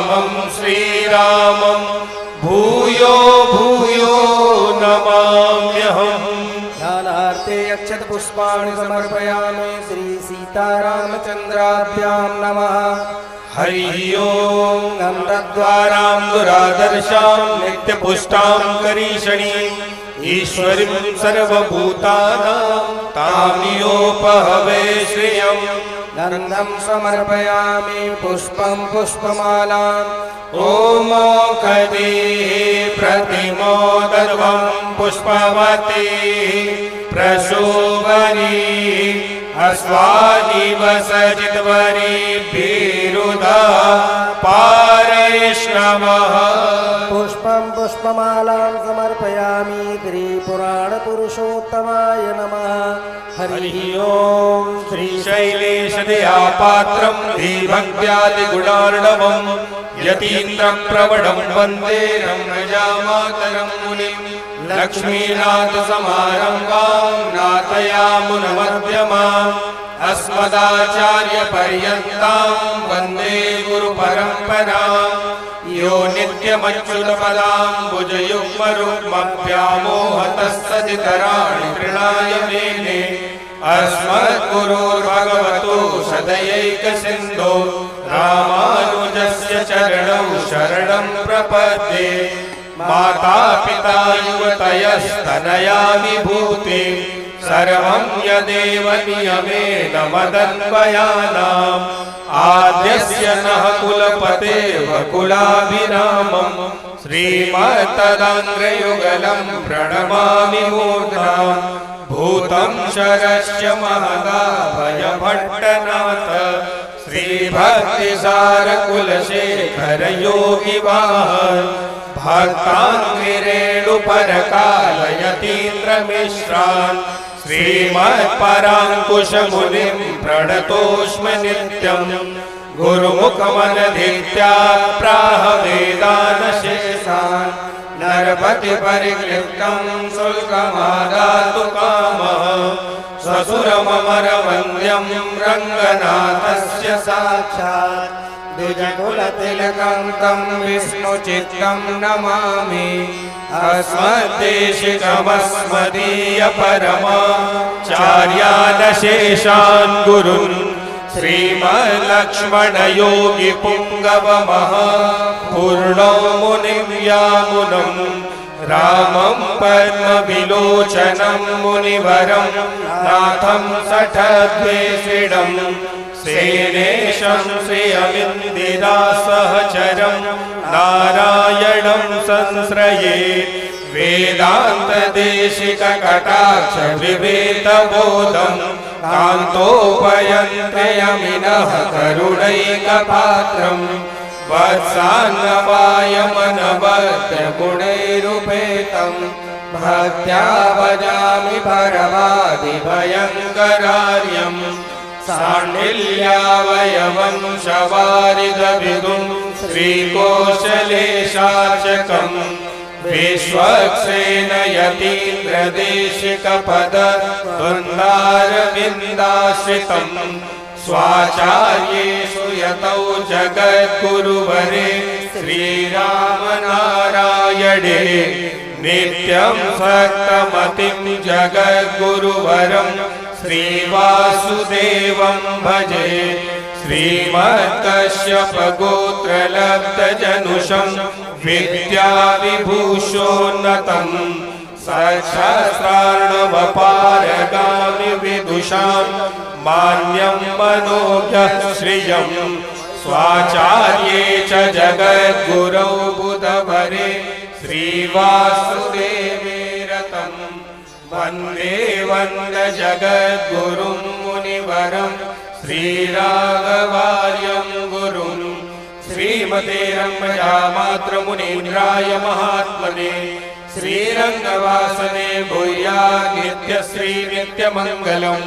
श्रीरामं भूयो भूयो नमाम्यहम्। ध्यानार्थे अक्षत पुष्पाणि समर्पयामि। श्री सीतारामचन्द्राभ्यां नमः। हरि ओं। नन्दद्वारां दुरादर्शां नित्यपुष्टां करीषणीं ईश्वरीं सर्वभूतानां तामियोपहवे श्रियम्। गन्धं समर्पयामि पुष्पं पुष्पमालाम्। ॐ मोक्षदे प्रतिमोदर्वं पुष्पवती प्रशोभनी अस्वादिवसजितवरी विरुधा पारैष्णवः। पुष्पं पुष्पमालां समर्पयामि। त्रिपुराणपुरुषोत्तमाय नमः। हरि ओं। श्रीशैलेशदयापात्रं धीभक्त्यादिगुणार्णवं यतीन्द्रप्रवणं वन्दे रम्यजामातरं मुनिं। लक्ष्मीनाथसमारम्भां नाथयामुनमध्यमाम् अस्मदाचार्यपर्यन्तां वन्दे गुरुपरम्पराम्। यो नित्यमच्युतपदाम्बुजयुग्मरुग्मव्यामोहतस्तदितराणि तृणाय मेने अस्मद्गुरोर्भगवतो सदयैकसिन्धो रामानुजस्य चरणौ शरणं प्रपद्ये। मातापिता युवतयस्तनया विभूति सर्वं यदेव नियमेन मदन्वयानाम्। आद्यस्य नः कुलपतेः कुलाभिरामं श्रीमत्तदाङ्घ्रियुगलं प्रणमामि मूर्धा। भूतं शरश्च महदाभयभट्टनाथ श्रीभक्तिसारकुलशेखर योगिवाहन भक्ताङ्घ्रिरेणुपरकालयतीन्द्रमिश्रान् श्रीमत्पराङ्कुशमुनिं प्रणतोऽस्मि नित्यम्। गुरुमुखमनधीत्या प्राह वेदानशेषान् नरपतिपरिक्लिप्तं शुल्कमादातु कामः। स्वसुरममरवन्द्यं रङ्गनाथस्य साक्षात् द्विजकुलतिलकं तं विष्णुचित्तं नमामि। अस्मद्देशिकमस्मदीयपरमाचार्यानशेषान् गुरुन् श्रीमल्लक्ष्मणयोगिपुङ्गवमः पूर्णो मुनिं यामुनं रामं पद्मविलोचनं मुनिवरं नाथं सठद्वेषिणं श्रीनेशं श्रियमिन्दिरासहचरं नारायणं संश्रये। वेदान्तदेशिककटाक्षविवेकबोधं कान्तोपयन्त्रयमिनः करुणैकपात्रं वत्सान्नवायमनवद्यगुणैरुपेतं भक्त्या भजामि परमादिभयङ्करार्यं। साण्डिल्यावयवं शवारिदविदुं श्रीकोशलेशाचकम् विश्वक्सेनयतीन्द्रदेशिकपदद्वन्द्वारविन्दाश्रितं स्वाचार्येषु यतौ जगद्गुरुवरे श्रीरामनारायणे नित्यं सक्तमतिं जगद्गुरुवरं श्रीवासुदेवं भजे। श्रीमत्कश्यपगोत्रलब्धजनुषं विद्याविभूषोन्नतं सहस्रार्णवपारगामि विदुषां मान्यं मनोज्ञः श्रियं। स्वाचार्ये च जगद्गुरौ बुधवरे श्रीवासुदेवे रतं वन्दे वन्दजगद्गुरुं मुनिवरं श्रीराघवार्यं गुरुं। श्रीमते रम्यजामातृमुनीन्द्राय महात्मने श्रीरङ्गवासने भूयात् नित्यश्री नित्यमङ्गलम्।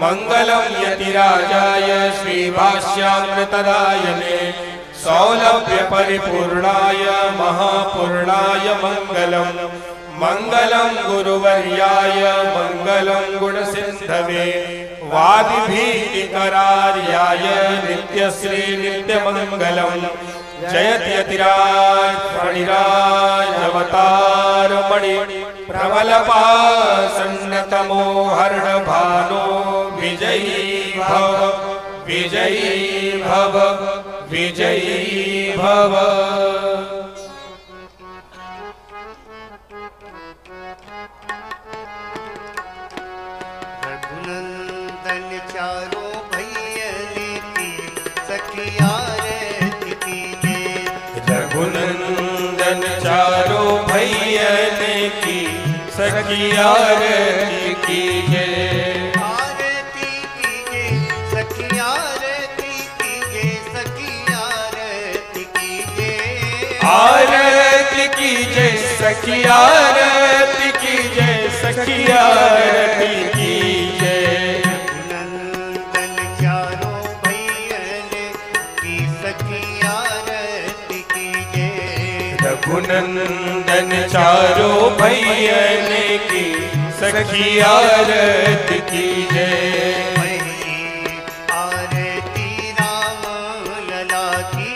मङ्गलं यतिराजाय श्रीभाष्यामृतदायने सौलभ्यपरिपूर्णाय महापूर्णाय मङ्गलम्। मङ्गलं गुरुवर्याय मङ्गलं गुणसिन्धवे वादिभीतिकरार्याय नित्यश्री नित्यमङ्गलम्। जयति यतिराज फणिराज अवतार मणि प्रबलपासन्नतमो हर्ण भानो विजयी भव विजयी भव विजयी भव। रघुनंदन चारों भैयने की सखिया आरती कीजे। रघुनंदन चारों भैयने की सखिया आरती कीजे। आरती कीजे सखिया आरती कीजे सखिया आरती कीजे। आरती कीजे सखिया आरती कीजे सखिया आरती कीजे। रघुनंदन चारों भैयने की सखिया आरती कीजे। रघुनंदन चारों भैयने की सखिया आरती कीजे। पहली आरती राम लला की।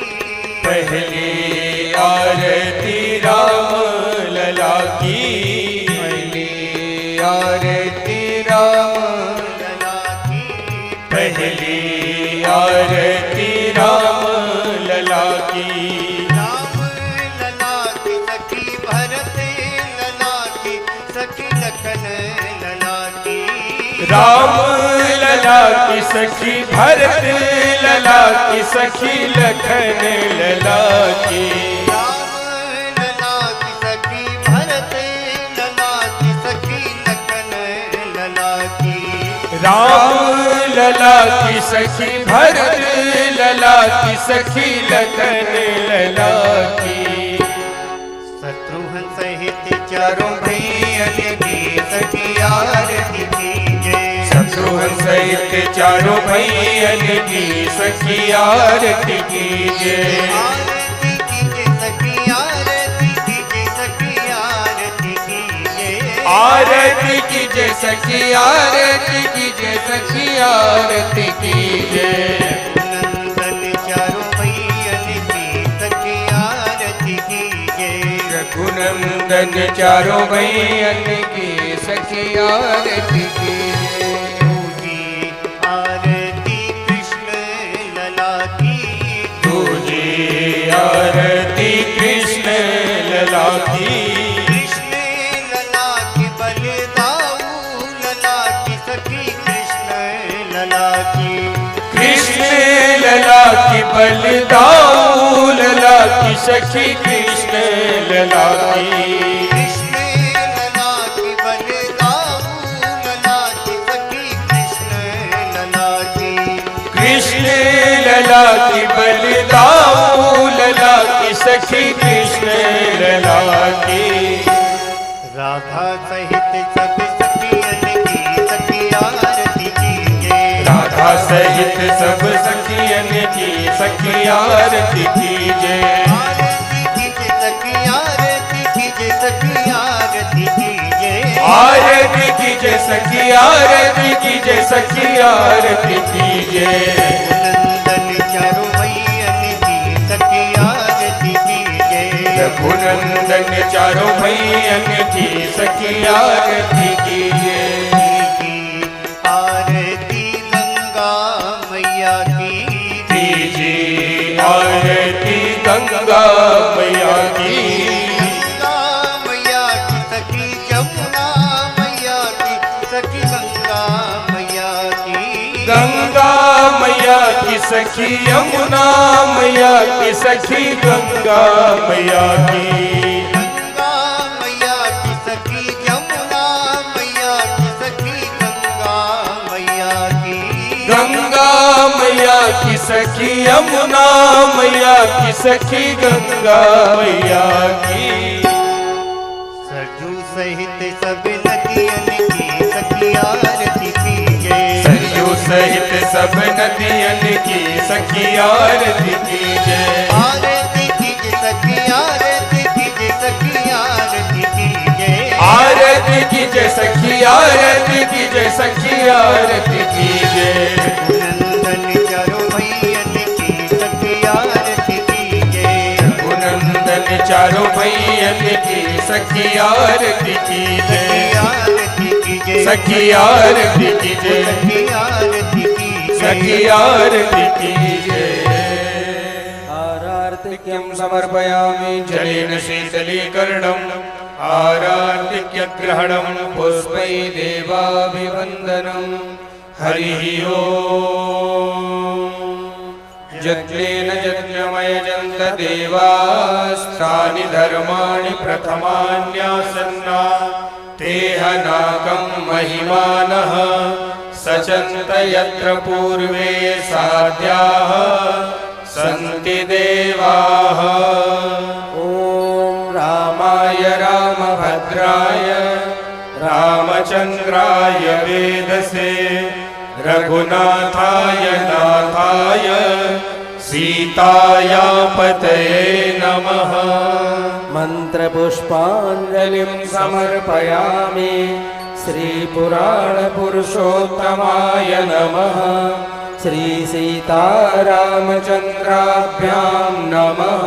पहली आरती राम लला की। पहली आरती राम लला की। पहली आरती राम लला की। राम लला की सखी भरत लला की सखी लखन लला की। राम लला की सखी भरत लला की सखी लखन लला की। राम लला की सखी भरत लला की सखी लखन लला की। राम लला की सखी भरत लला की सखी लखन लला की। शत्रुघ्न सहित चारों भैयन की सखी आरती कीजे। शत्रुघ्न सहित चारों भैयन की सखी आरती कीजे। आरती कीजे सखी आरती कीजे सखी आरती कीजे। आरती कीजे सखी आरती कीजे सखी आरती कीजे। नंदन चारों भैयन की सखी आरती कीजे। रघुनंदन चारों भैयन की सखी आरती कीजे। तुझी आरती कृष्ण लला की। तुझी आरती कृष्ण लला की। कृष्ण लला की बलदाऊ लला की सखी कृष्ण लला की। कृष्ण लला की बलदाऊ लला की सखी कृष्ण लला की। कृष्ण लला की बलदाऊ लला की सखी कृष्ण लला की। कृष्ण लला की बलदाऊ लला की सखी कृष्ण लला की। राधा सहित सब सखियन की सखी आरती कीजे। राधा सहित सब सखियन की सखी आरती कीजे। आरती कीजे सखी आरती कीजे सखी आरती कीजे। आरती कीजे सखी आरती कीजे सखी आरती कीजे। नंदन चारों भैयन की सखी आरती कीजे। रघुनंदन चारों भैयन की सखी आरती कीजे। आरती गंगा मैया की। कीजे आरती गंगा मैया की। गंगा मैया की सखी जमुना मैया की सखी गंगा मैया की। गंगा मैया की सखी यमुना मैया की सखी गंगा मैया की। गंगा मैया की सखी जमुना मैया की सखी गंगा मैया की। गंगा मैया की सखी यमुना मैया की सखी गंगा मैया की। सरजू सहित सब नदियन की सखी आरती कीजे। सरयू सहित सब नदियन की सखी आरती कीजे। आरती कीजे सखी आरती कीजे सखी आरती कीजे। आरती कीजे सखी आरती कीजे सखी आरती कीजे। नंदन चारों भैयन की सखी आरती कीजे। नंदन चारों भैयन की सखी आरती की जय, सखी आरती की जय, सखी आरती की जय। आरार्तिक्यं समर्पयामि जलेन शीतलीकरणम् आरार्तिक्यग्रहणं पुष्पै देवाभिवन्दनम्। हरिः ओम्। यज्ञेन यज्ञमयजन्त देवास्तानि धर्माणि प्रथमान्यासन्ना ते हनाकं महिमानः सचन्त यत्र पूर्वे साध्याः सन्ति देवाः। ॐ रामाय रामभद्राय रामचन्द्राय वेदसे रघुनाथाय नाथाय सीतायापतये नमः। मन्त्रपुष्पाञ्जलिं समर्पयामि श्रीपुराणपुरुषोत्तमाय नमः। श्रीसीतारामचन्द्राभ्यां नमः।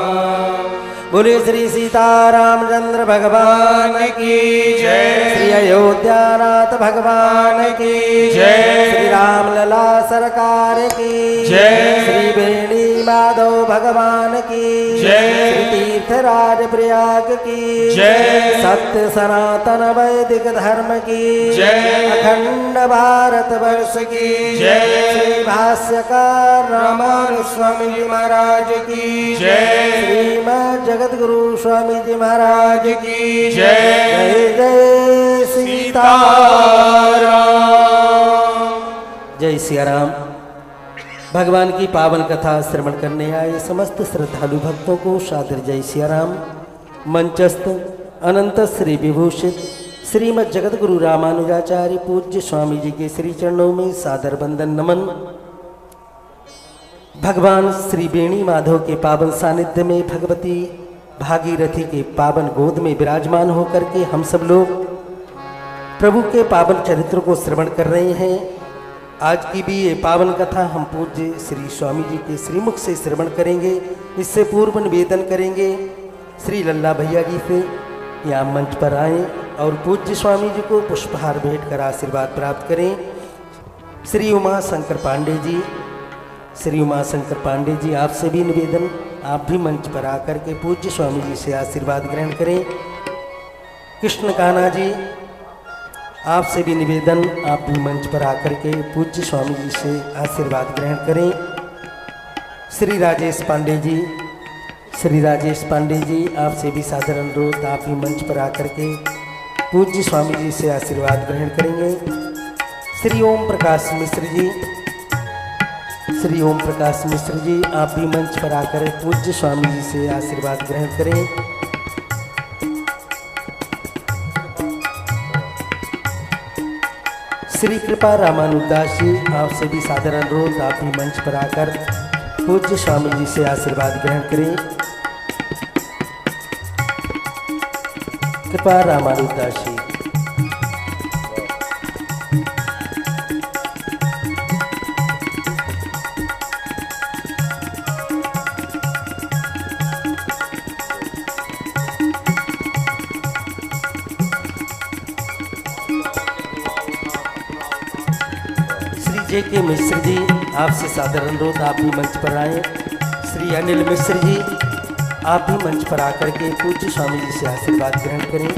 बोले श्री सीतारामचंद्र भगवान की जय, श्री अयोध्यानाथ भगवान की जय, श्री रामलला सरकार की जय, श्री बेणी माधव भगवान की जय, श्री तीर्थराज प्रयाग की जय, सत्य सनातन वैदिक धर्म की जय, अखंड भारत वर्ष की जय, श्री भाष्यकार रामानुज स्वामी जी महाराज की जय, श्रीमद् जगतगुरु स्वामी जी महाराज की जय। जय जय सीताराम। जय सियाराम। भगवान की पावन कथा श्रवण करने आए समस्त श्रद्धालु भक्तों को सादर जय सियाराम। मंचस्थ अनंत श्री विभूषित श्रीमद् जगतगुरु रामानुजाचार्य पूज्य स्वामी जी के श्री चरणों में सादर वंदन नमन। भगवान श्री बेणी माधव के पावन सानिध्य में भगवती भागीरथी के पावन गोद में विराजमान होकर के हम सब लोग प्रभु के पावन चरित्र को श्रवण कर रहे हैं। आज की भी ये पावन कथा हम पूज्य श्री स्वामी जी के श्रीमुख से श्रवण करेंगे। इससे पूर्व निवेदन करेंगे श्री लल्ला भैया जी से यहाँ मंच पर आएँ और पूज्य स्वामी जी को पुष्पहार भेंट कर आशीर्वाद प्राप्त करें। श्री उमा शंकर पांडे जी, श्री उमा शंकर पांडे जी आपसे भी निवेदन, आप भी मंच पर आकर के पूज्य स्वामी जी से आशीर्वाद ग्रहण करें। कृष्ण कान्हा जी आपसे भी निवेदन, आप भी मंच पर आकर के पूज्य स्वामी जी से आशीर्वाद ग्रहण करें। श्री राजेश पांडे जी, श्री राजेश पांडे जी आपसे भी सादर अनुरोध, आप भी मंच पर आकर के पूज्य स्वामी जी से आशीर्वाद ग्रहण करेंगे। श्री ओम प्रकाश मिश्र जी, श्री ओम प्रकाश मिश्र जी आप भी मंच पर आकर पूज्य स्वामी जी से आशीर्वाद ग्रहण करें। श्री कृपा रामानुदास जी आपसे भी सादर अनुरोध, आप भी मंच पर आकर पूज्य स्वामी जी से आशीर्वाद ग्रहण करें। कृपा रामानुदास जी, के मिश्र जी आपसे सादर अनुरोध, आप भी मंच पर आए। श्री अनिल मिश्र जी आप भी मंच पर आकर के पूज्य स्वामी जी से आशीर्वाद ग्रहण करें।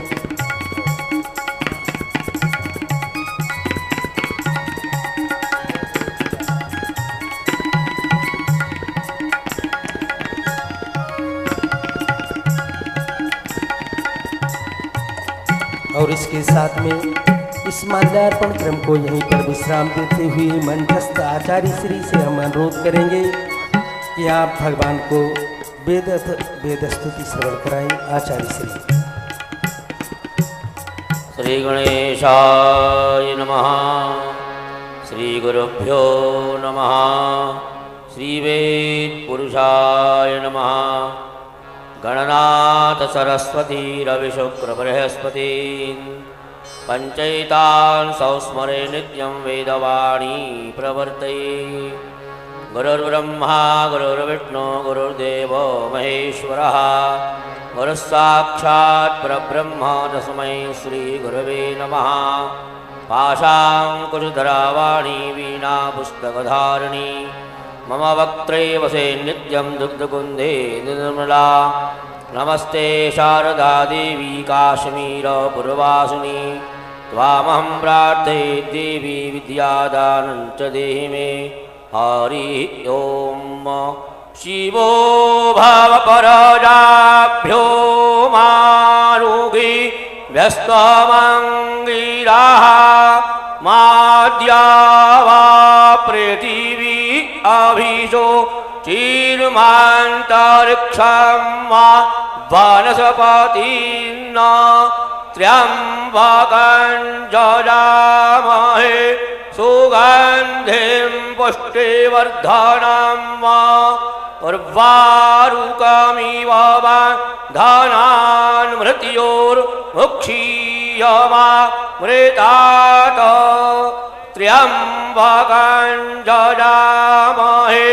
और इसके साथ में इस माल्यार्पण क्रम को यहीं पर विश्राम देते हुए मंचस्थ आचार्य श्री से हम अनुरोध करेंगे कि आप भगवान को वेद स्तुति श्रवण कराएं। आचार्य श्री। श्री गणेशाय नमः। श्री गुरुभ्यो नमः। श्री वेद पुरुषाय नमः। गणनाथ सरस्वती रविशुक्र बृहस्पति पंचैतान् संस्मरे नित्यं वेदवाणी प्रवर्तये। गुरुर्ब्रह्मा गुरुर्विष्णु गुरुर्देवो महेश्वरः गुरुस्साक्षात् परब्रह्म तस्मै श्रीगुरवे नमः। पाशाङ्कुशधरावाणी वीणा पुस्तकधारिणी मम वक्त्रे वसे नित्यं दुग्धकुन्दे निर्मला। नमस्ते शारदा देवी काश्मीरपुरवासिनी त्वामहं प्रार्थये देवी विद्यादानं च देहि मे। हरि ओम। शिवो भवपरजाभ्यो मारुगी व्यस्तमङ्गिराः माद्या वा पृथिवी अभिशो चिर्मान्तरिक्षं वा वनस्पतिर्न त्र्यम्बकं यजामहे सुगन्धिं पुष्टिवर्धनं वा उर्वारुकमिव बन्धनान् मृत्योर्मुक्षीयमामृतात् त्र्यम्बकं यजामहे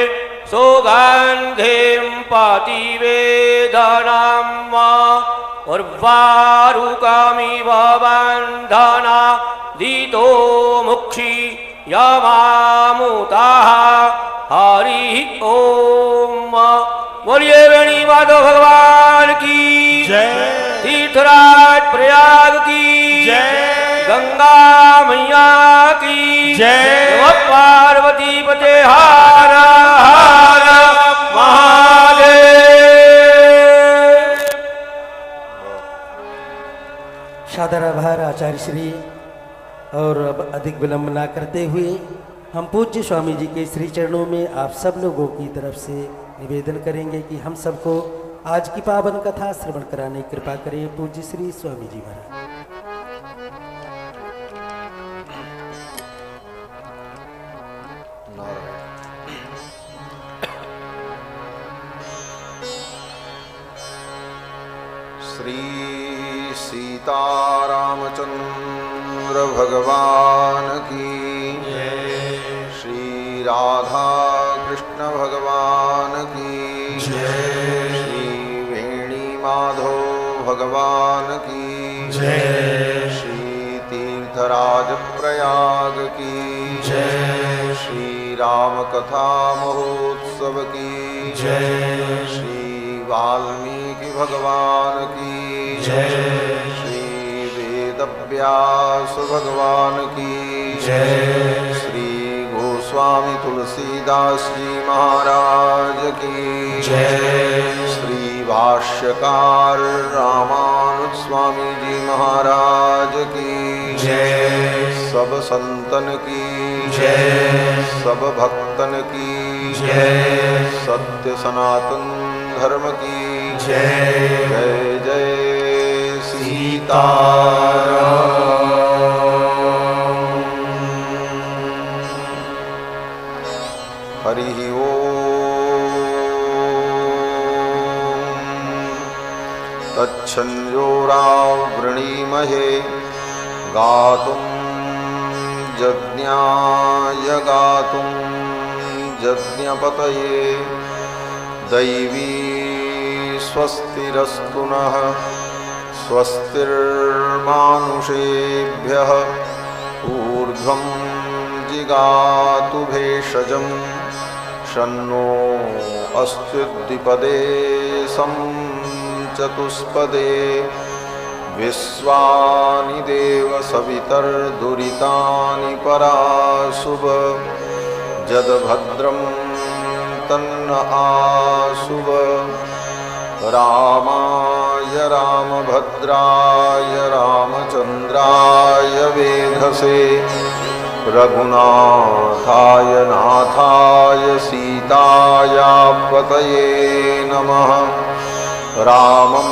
सुगन्धिं प्रतिवेदनं वा उर्वारुकमिव बन्धनादितो मुक्षीयमामुताः। हरि ओम। बोलिए वेणी माधव भगवान की जय। तीर्थराज प्रयाग की जय। गंगा मैया की जय। पार्वती पते हर हर महादेव। सादर आभार आचार्य श्री। और अब अधिक विलंब ना करते हुए हम पूज्य स्वामी जी के श्री चरणों में आप सब लोगों की तरफ से निवेदन करेंगे कि हम सबको आज की पावन कथा श्रवण कराने की कृपा करें पूज्य श्री स्वामी जी महाराज। श्री सीतारामचंद्र भगवान की श्री राधा कृष्ण भगवान की श्री वेणी माधव भगवान की श्री तीर्थराज प्रयाग की श्री राम कथा महोत्सव की श्री वाल्मीकि भगवान की श्री वेदव्यास भगवान की श्री गोस्वामी तुलसीदास जी महाराज की श्री भाष्यकार रामानुज स्वामी जी महाराज की सब संतन की सब भक्तन की सत्य सनातन धर्म की जय जय सीताराम। हरि ओम। तच्छंजोराव वृणीमहे गातुं यज्ञाय गातुं यज्ञपतये दैवी स्वस्तिरस्तु नः स्वस्तिर्मानुषेभ्यः ऊर्ध्वं जिगातु भेषजं शन्नो अस्त्युद्दिपदे सं चतुष्पदे विश्वानि देव सवितर्दुरितानि पराशुभ जदभद्रं तन्न आशुभ रामाय रामभद्राय रामचंद्राय वेधसे रघुनाथाय नाथाय सीतायापतये नमः। रामं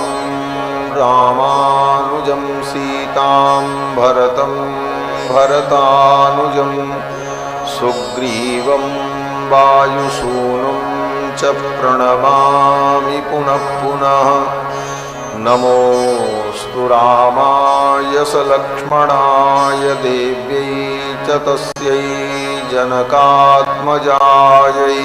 रामानुजं सीतां भरतं भरतानुजं सुग्रीवं वायुसूनुं च प्रणमामि पुनः पुनः। नमोऽस्तु रामाय सलक्ष्मणाय देव्यै च तस्यै जनकात्मजायै गरुडात्मजायै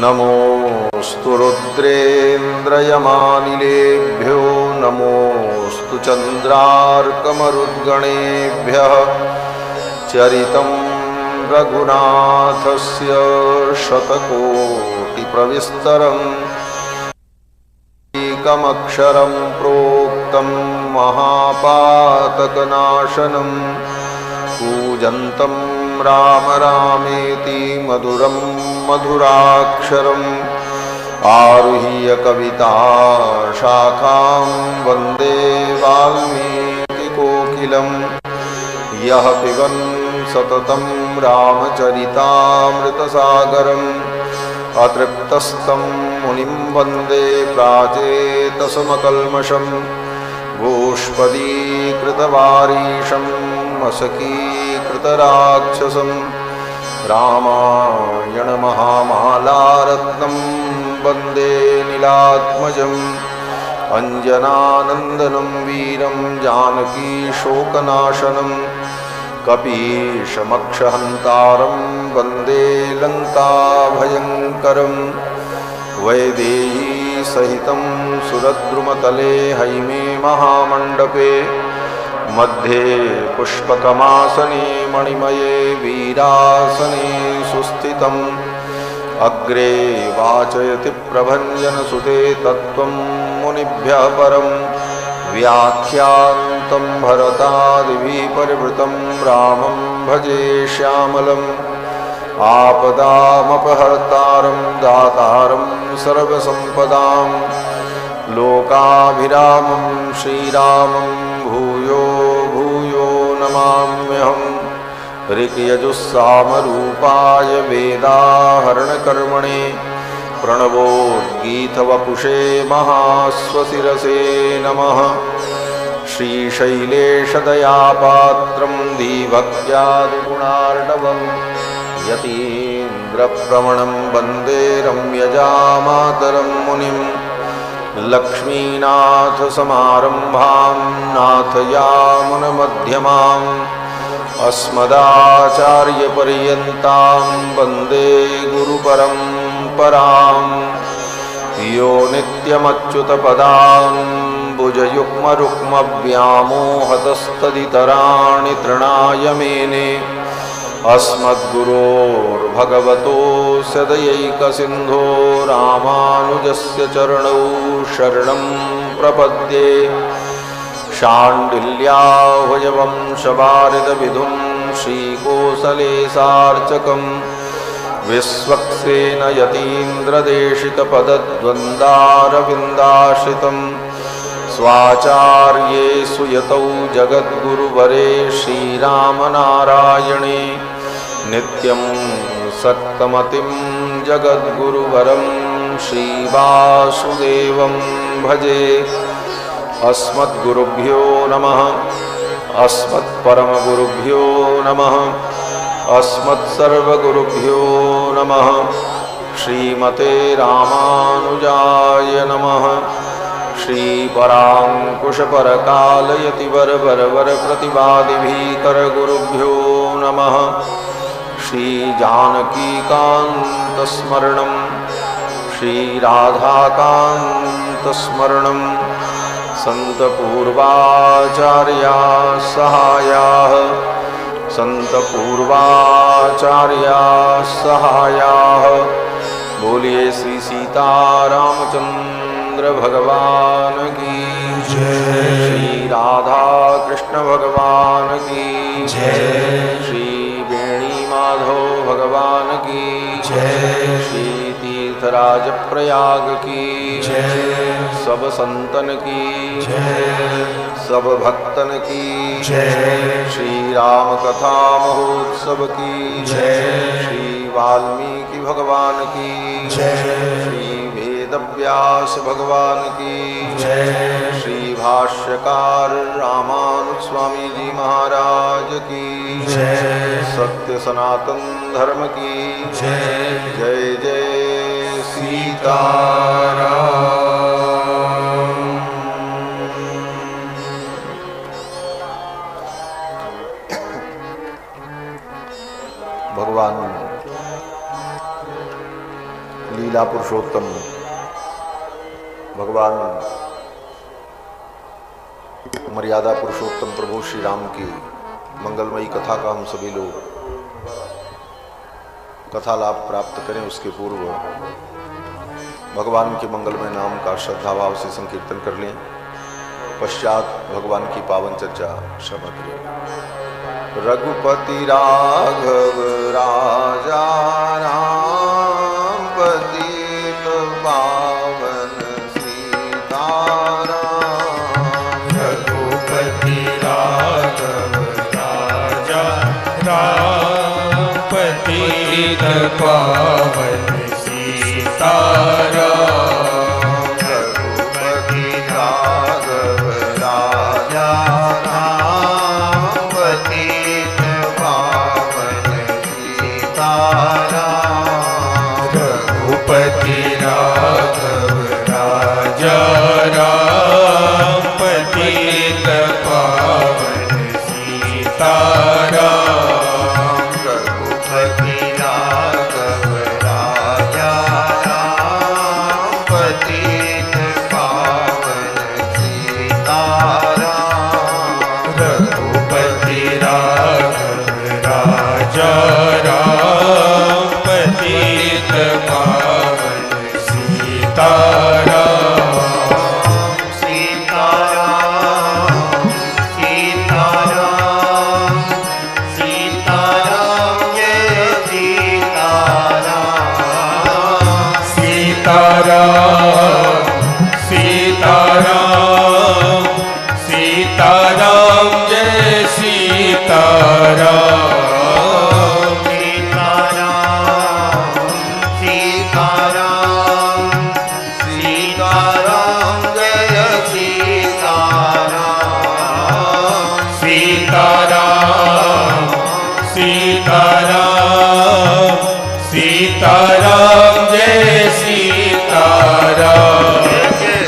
नमोऽस्तु रुद्रेन्द्रयमानिलेभ्यो नमोऽस्तु चन्द्रार्कमरुद्गणेभ्यः चरितं रघुनाथस्य शतकोटिप्रविस्तरम् एकमक्षरं प्रोक्तं महापातकनाशनं कूजन्तं राम रामेति मधुरं मधुराक्षरम् आरुह्य कविता शाखां वन्दे वाल्मीकिकोकिलं यः पिबन् सततं रामचरितामृतसागरम् अतृप्तस्तं मुनिं वन्दे प्राचेतसमकल्मषं गोष्पदीकृतवारीशम् असकीकृतराक्षसं रामायणमहामालारत्नं वन्दे नीलात्मजम् अञ्जनानन्दनं वीरं जानकीशोकनाशनं कपीशमक्षहन्तारं वन्दे लङ्काभयङ्करं वैदेही सहितं सुरद्रुमतले हैमे महामण्डपे मध्ये पुष्पकमासने मणिमये वीरासने सुस्थितम् अग्रे वाचयति प्रभञ्जनसुते तत्त्वं मुनिभ्यः परं व्याख्यान्तं भरतादिभिः परिवृतं रामं भजे श्यामलम् आपदामपहर्तारं दातारं सर्वसम्पदां लोकाभिरामं श्रीरामं भूयो भूयो नमाम्यहम् ऋक्यजुस्सामरूपाय वेदाहरणकर्मणे प्रणवोद्गीतवपुषे महास्वशिरसे नमः। श्रीशैलेशदयापात्रं धीभक्त्यादिगुणार्णवं यतीन्द्रप्रवणं वन्दे रम्यजामातरं मुनिं लक्ष्मीनाथसमारम्भां नाथयामुनमध्यमाम् अस्मदाचार्यपर्यन्तां वन्दे गुरुपरम्पराम् यो नित्यमच्युतपदाम्बुजयुग्मरुक्मव्यामोहतस्तदितराणि तृणाय मेने अस्मद्गुरोर्भगवतोऽस्य दयैकसिन्धो रामानुजस्य चरणौ शरणं प्रपद्ये। शाण्डिल्याह्वयवंशवारिदविधुं श्रीकोसलेशार्चकं विश्वक्सेनयतीन्द्रदेशिकपदद्वन्द्वारविन्दाश्रितं स्वाचार्ये सुयतौ जगद्गुरुवरे श्रीरामनारायणे नित्यं सक्तमतिं जगद्गुरुवरं श्रीवासुदेवं भजे। अस्मद्गुरुभ्यो नमः। अस्मत्परमगुरुभ्यो नमः। अस्मत्सर्वगुरुभ्यो नमः। श्रीमते रामानुजाय नमः। श्रीपराङ्कुशपरकालयतिवरवरवरप्रतिवादिभीकरगुरुभ्यो नमः। श्रीजानकीकान्तस्मरणं श्रीराधाकान्तस्मरणं सन्तपूर्वाचार्या सहायाः सन्तपूर्वाचार्या सहायाः। बोलिए श्री सीतारामचंद्र भगवान की जय। श्री राधा कृष्ण भगवान की जय। श्री वेणी माधव भगवान की जय। श्री तीर्थराज प्रयाग की जय। सब संतन की जय। सब भक्तन की जय। श्री राम कथा महोत्सव की जय। श्री वाल्मीकि भगवान की जय। श्री वेदव्यास भगवान की जय। श्री भाष्यकार रामानुज स्वामी जी महाराज की जय। सत्य सनातन धर्म की जय। जय जय सीताराम। भगवान लीला पुरुषोत्तम भगवान मर्यादा पुरुषोत्तम प्रभु श्री राम की मंगलमयी कथा का हम सभी लोग कथा लाभ प्राप्त करें, उसके पूर्व भगवान के मंगलमय नाम का श्रद्धाभाव से संकीर्तन कर लें। पश्चात भगवान की पावन चर्चा श्रवण करें। रघुपति राघव राजा राम पतित पावन सीताराम। रघुपति राघव राजा राम पतित पावन सीताराम। रघुपति राघव राजा राम पतित पावन सीताराम। रघुपति राघव राजा राम पतित पावन सीताराम। रघुपति राघव राजा राम पतित पावन सीताराम। रघुपति राघव राजा राम पतित पावन सीताराम। सीताराम सीताराम सीताराम जय सीताराम। सीताराम सीताराम सीताराम जय सीताराम। सीताराम सीताराम सीताराम जय सीताराम। सीताराम सीताराम सीताराम जय सीताराम।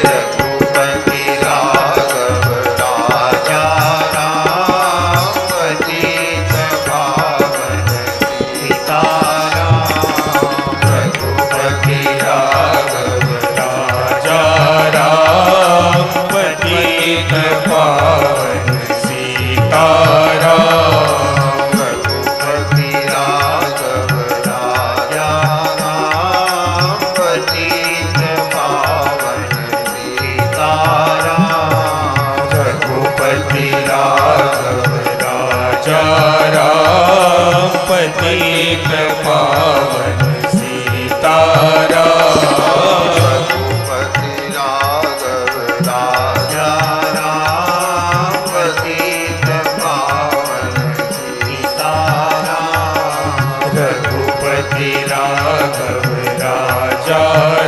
रघुपति राघव राजा राम पतित पावन सीताराम। रघुपति राघव राजा राम पतित पावन सीताराम। रघुपति राघव राजा राम पतित पावन सीताराम। रघुपति राघव राजा राम पतित पावन सीताराम। रघुपति राघव राजा राम पतित पावन सीताराम। रघुपति राघव राजा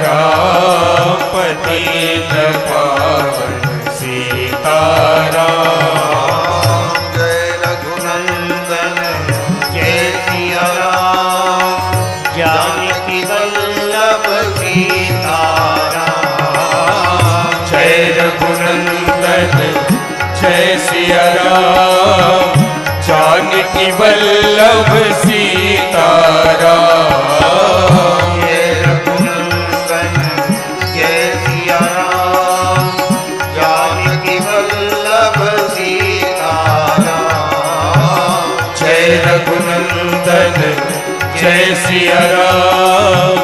राम पतित पावन सीताराम। जय रघुनंदन जय सिया राम। जानकी वल्लभ सीताराम। जय रघुनंदन जय सिया राम। जानकी वल्लभ सीताराम। जय रघुनंदन जय सिया राम। जानकी वल्लभ सीताराम। जय रघुनंदन जय सिया राम।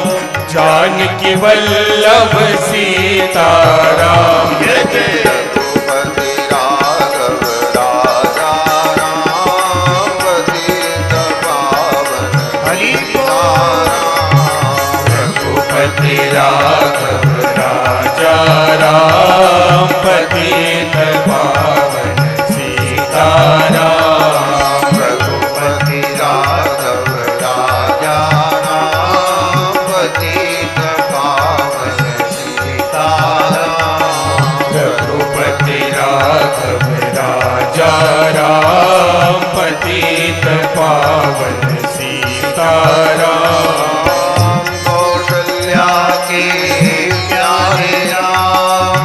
जानकी वल्लभ सीताराम। जय जय रघुपति राघव राजा राम पतित पावन सीताराम। रघुपति राघव राजा राम पतित पावन सीताराम। रघुपति राघव राजा राम पतित पावन सीताराम। रघुपति राघव राजा राम पतित पावन सीताराम। कौशल्या के प्यारे राम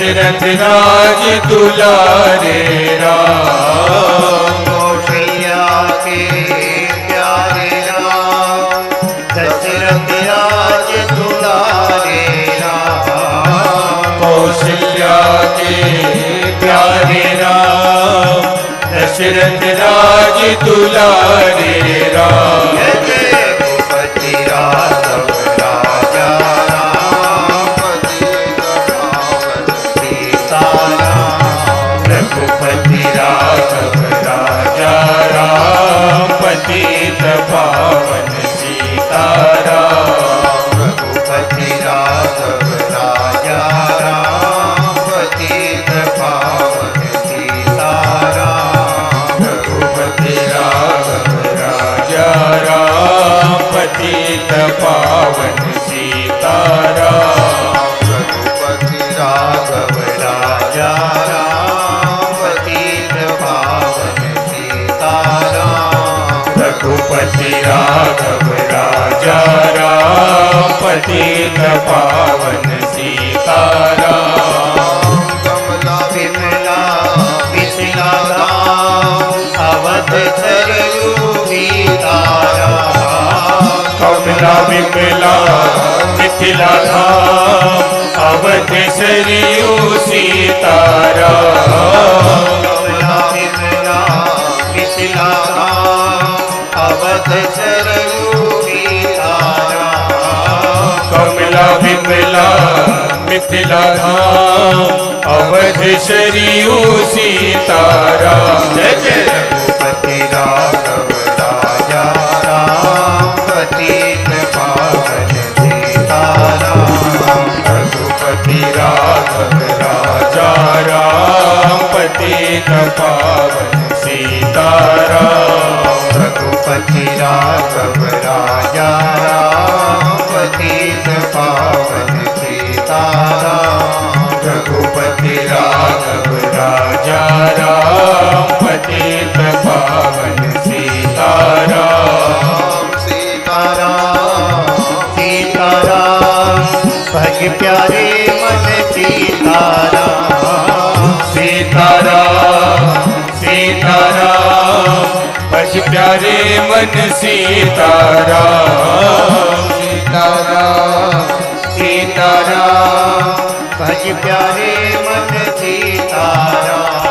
दशरथ राज दुलारे राम कौशल्या के प्यारे राम दशरथ राज दुलारे राम कौशल्या के प्यारे राम दशरथ राज दुलारे राम जय भूपति राघव राजा राम सीता राम रघुपति राघव राजा राम पतित पावन सीताराम रघुपति राघव राजा राम पतित पावन सीता राम रघुपति राघव राजा राम पतित पावन सीताराम रघुपति राघव राजा राम पतित पावन सीता राम रघुपति राघव राजा राम पतित पावन सीताराम कमला विमला मिथिला राम अवध सरयू सीताराम कमला विमला मिथिला धाम अवध सरयू सीताराम कमला विमला मिथिला राम अवध सरयू सीताराम कमला विमला मिथिला धाम अवध सरयू सीताराम जय जय रघुपति राघव राजा राम पतित पावन सीताराम रघुपति राघव राजा राम पतित पावन सीताराम रघुपति राघव राजा राम पतित पावन सीताराम रघुपति राघव राजा राम पतित पावन सीताराम सीताराम सीताराम भज प्यारे मन सीताराम सीताराम सीताराम बस प्यारे मन सीताराम सीताराम सीताराम भज प्यारे मन सीताराम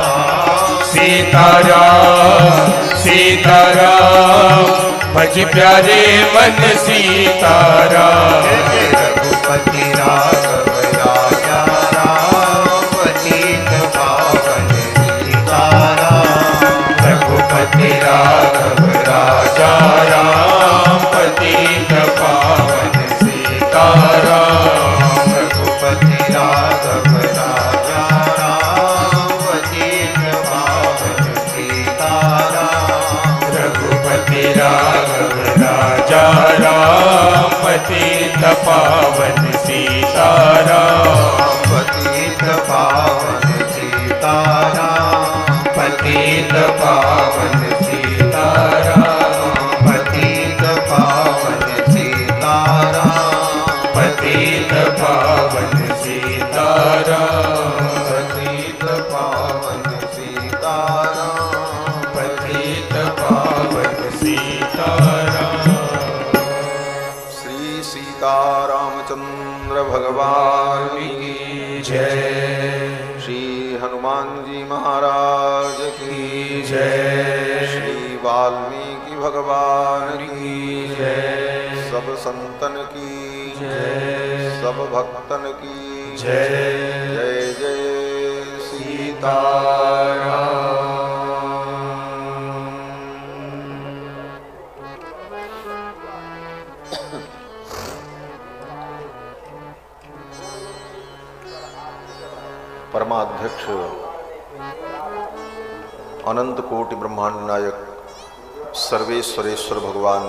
सीताराम सीताराम भज प्यारे मन सीताराम रघुपति राघव राजा राम पतित पावन सीताराम रघुपति राघव राजा राम पतित पावन सीताराम रघुपति राघव राजा राम पतित पावन सीताराम रघुपति राघव राजा राम पतित पावन सीताराम पतित पावन सीताराम पतित पावन सीताराम पतित पावन सीताराम पतित पावन सीताराम पतित पावन सीताराम पतित पावन सीताराम श्री सीतारामचंद्र भगवान की जय श्री हनुमान जी महाराज की जय श्री वाल्मीकि भगवान की जय सब संतन की जय सब भक्तन की जय जय जय सीता परमाध्यक्ष अनंत कोटि ब्रह्मांड नायक सर्वेश्वरेश्वर भगवान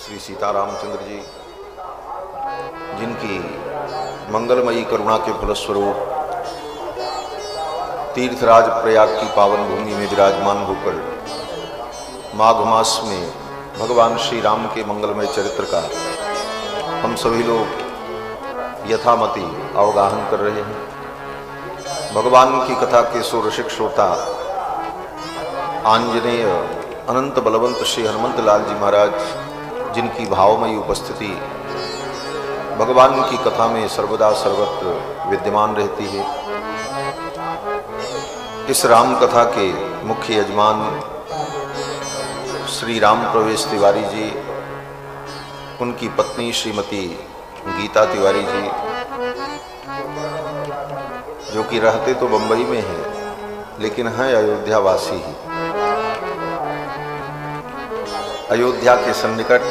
श्री सीतारामचंद्र जी, जिनकी मंगलमयी करुणा के फलस्वरूप तीर्थराज प्रयाग की पावन भूमि में विराजमान होकर माघ मास में भगवान श्री राम के मंगलमय चरित्र का हम सभी लोग यथामति अवगाहन कर रहे हैं। भगवान की कथा के सुरसिक श्रोता आंजनेय अनंत बलवंत श्री हनुमंत लाल जी महाराज, जिनकी भावमयी उपस्थिति भगवान की कथा में सर्वदा सर्वत्र विद्यमान रहती है, इस राम कथा के मुख्य यजमान श्री राम प्रवेश तिवारी जी, उनकी पत्नी श्रीमती गीता तिवारी जी, जो कि रहते तो बंबई में हैं लेकिन हैं अयोध्यावासी ही। अयोध्या के सन्निकट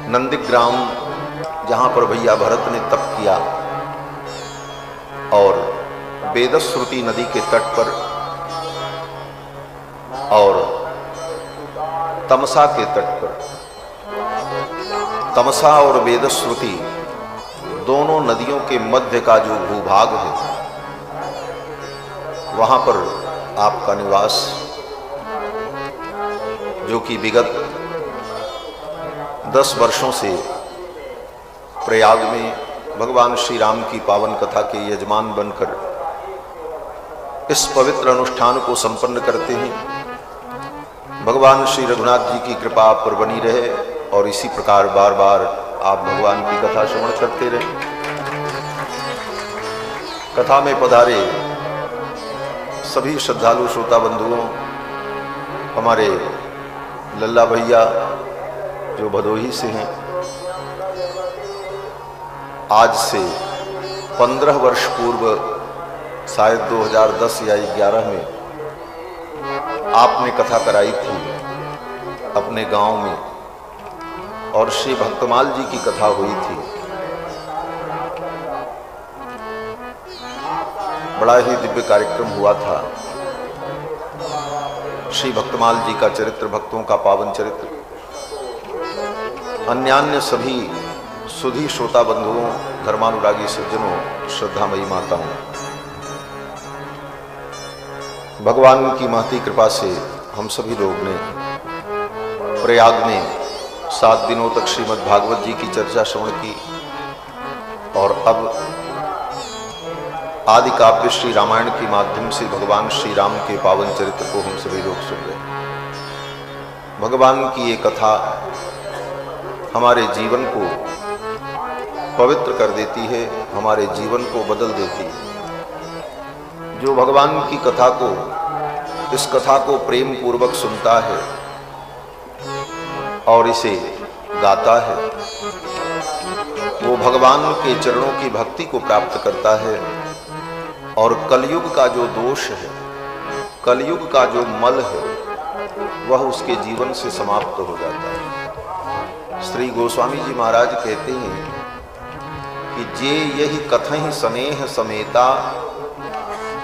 नंदीग्राम, जहां पर भैया भरत ने तप किया, और वेदश्रुति नदी के तट पर और तमसा के तट पर, तमसा और वेदश्रुति दोनों नदियों के मध्य का जो भूभाग है, वहां पर आपका निवास, जो कि विगत 10 वर्षों से प्रयाग में भगवान श्री राम की पावन कथा के यजमान बनकर इस पवित्र अनुष्ठान को संपन्न करते हैं। भगवान श्री रघुनाथ जी की कृपा आप पर बनी रहे और इसी प्रकार बार बार आप भगवान की कथा श्रवण करते रहे। कथा में पधारे सभी श्रद्धालु श्रोता बंधुओं, हमारे लल्ला भैया जो भदोही से हैं, आज से 15 वर्ष पूर्व, शायद 2010 या 11 में आपने कथा कराई थी अपने गांव में, और श्री भक्तमाल जी की कथा हुई थी। बड़ा ही दिव्य कार्यक्रम हुआ था। श्री भक्तमाल जी का चरित्र, भक्तों का पावन चरित्र, अन्यान्य सभी सुधी श्रोता बंधुओं, धर्मानुरागी सज्जनों, श्रद्धामयी माताओं, भगवान की महती कृपा से हम सभी लोग ने प्रयाग में 7 दिनों तक श्रीमद् भागवत जी की चर्चा श्रवण की, और अब आदि काव्य श्री रामायण के माध्यम से भगवान श्री राम के पावन चरित्र को हम सभी लोग सुन रहे हैं। भगवान की ये कथा हमारे जीवन को पवित्र कर देती है, हमारे जीवन को बदल देती है। जो भगवान की कथा को, इस कथा को प्रेम पूर्वक सुनता है और इसे गाता है, वो भगवान के चरणों की भक्ति को प्राप्त करता है, और कलयुग का जो दोष है, कलयुग का जो मल है, वह उसके जीवन से समाप्त हो जाता है। श्री गोस्वामी जी महाराज कहते हैं कि जे यही कथहि स्नेह समेता,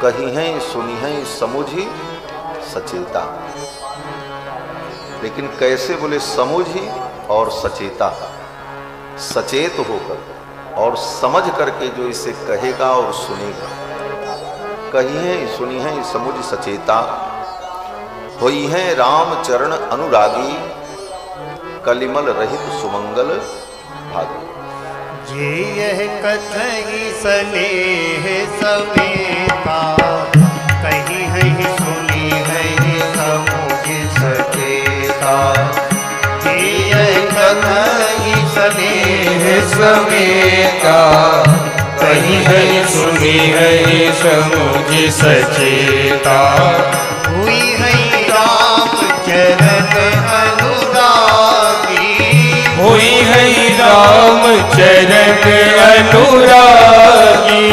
कही हैं सुनी हैं समुझी सचेता। लेकिन कैसे बोले? समुझी और सचेता, सचेत होकर और समझ करके जो इसे कहेगा और सुनेगा। कही है सुनी है समुझ सचेता, होई है राम चरण अनुरागी, कलिमल रहित सुमंगल भागी। जे यह कथहि स्नेह समेता, कही है सुनी है समुझ सचेता। जे यह कथहि स्नेह समेता, कही है सुनी है समुझ सचेता। हुई है राम चरण अनुरागी, हुई है राम चरण अनुरागी।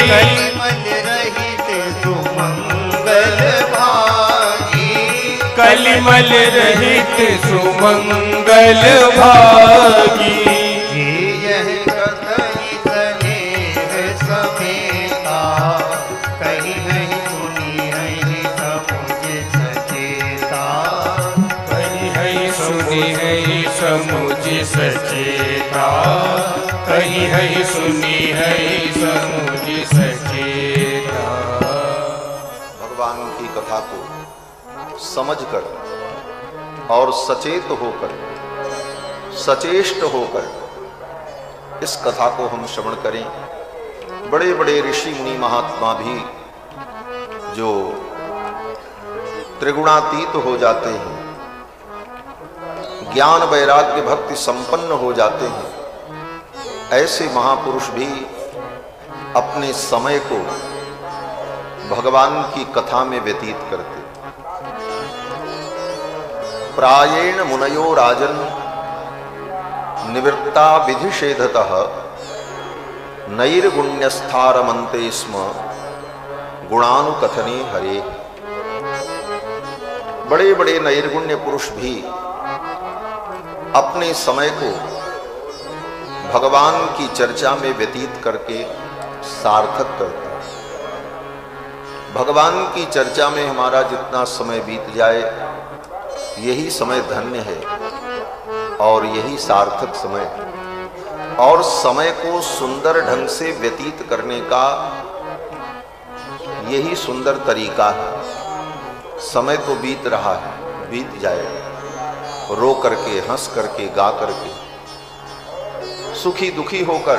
कलिमल रहित सुमंगल भागी, कलिमल रहित सुमंगल भागी। यह कथहि स्नेह समेता, कही है सुनी है समुझ सचेता। कही है सुनी है समुझ सचेता, कही है सुनी है समुझ सचेता। भगवान की कथा को समझकर और सचेत होकर, सचेष्ट होकर इस कथा को हम श्रवण करें। बड़े बड़े ऋषि मुनि महात्मा भी जो त्रिगुणातीत हो जाते हैं, ज्ञान वैराग्य भक्ति संपन्न हो जाते हैं, ऐसे महापुरुष भी अपने समय को भगवान की कथा में व्यतीत करते। प्रायेण मुनयो राजन निवृत्ता विधिषेधतः नैर्गुण्यस्थारमन्ते स्म गुणानुकथने हरे। बड़े बड़े नैर्गुण्य पुरुष भी अपने समय को भगवान की चर्चा में व्यतीत करके सार्थक करते हैं। भगवान की चर्चा में हमारा जितना समय बीत जाए यही समय धन्य है और यही सार्थक समय है। और समय को सुंदर ढंग से व्यतीत करने का यही सुंदर तरीका है। समय तो बीत रहा है, बीत जाएगा, रो करके, हंस करके, गा करके, सुखी दुखी होकर,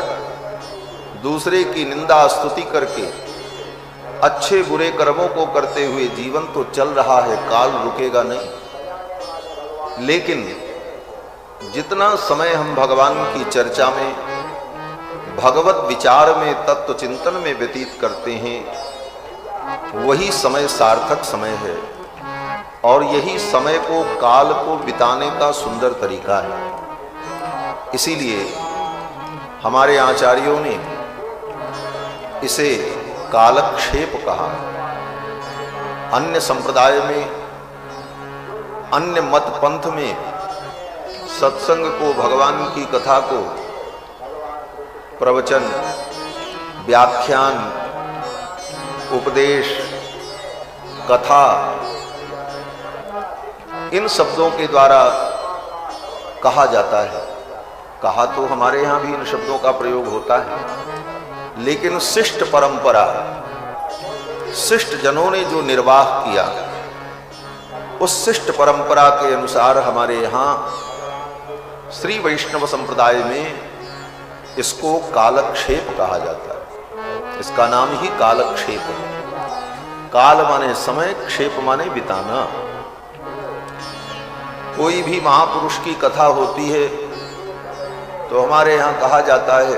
दूसरे की निंदा स्तुति करके, अच्छे बुरे कर्मों को करते हुए जीवन तो चल रहा है, काल रुकेगा नहीं। लेकिन जितना समय हम भगवान की चर्चा में, भगवत विचार में, तत्व चिंतन में व्यतीत करते हैं, वही समय सार्थक समय है और यही समय को, काल को बिताने का सुंदर तरीका है। इसीलिए हमारे आचार्यों ने इसे कालक्षेप कहा। अन्य संप्रदाय में, अन्य मत पंथ में सत्संग को, भगवान की कथा को प्रवचन, व्याख्यान, उपदेश, कथा, इन शब्दों के द्वारा कहा जाता है। कहा तो हमारे यहाँ भी इन शब्दों का प्रयोग होता है, लेकिन शिष्ट परंपरा, शिष्ट जनों ने जो निर्वाह किया, उस शिष्ट परंपरा के अनुसार हमारे यहाँ श्री वैष्णव संप्रदाय में इसको कालक्षेप कहा जाता है। इसका नाम ही कालक्षेप है। काल माने समय, क्षेप माने बिताना। कोई भी महापुरुष की कथा होती है तो हमारे यहाँ कहा जाता है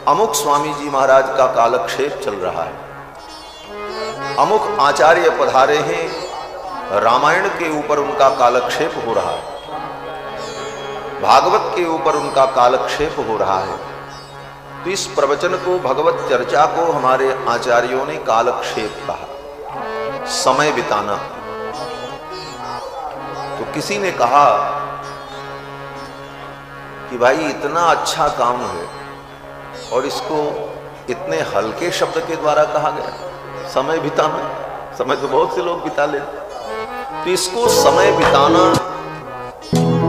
अमुक स्वामी जी महाराज का कालक्षेप चल रहा है, अमुक आचार्य पधारे हैं, रामायण के ऊपर उनका कालक्षेप हो रहा है, भागवत के ऊपर उनका कालक्षेप हो रहा है। तो इस प्रवचन को, भगवत चर्चा को हमारे आचार्यों ने कालक्षेप कहा, समय बिताना। तो किसी ने कहा कि भाई इतना अच्छा काम है और इसको इतने हल्के शब्द के द्वारा कहा गया, समय बिताना। समय तो बहुत से लोग बिता लेते, तो इसको समय बिताना,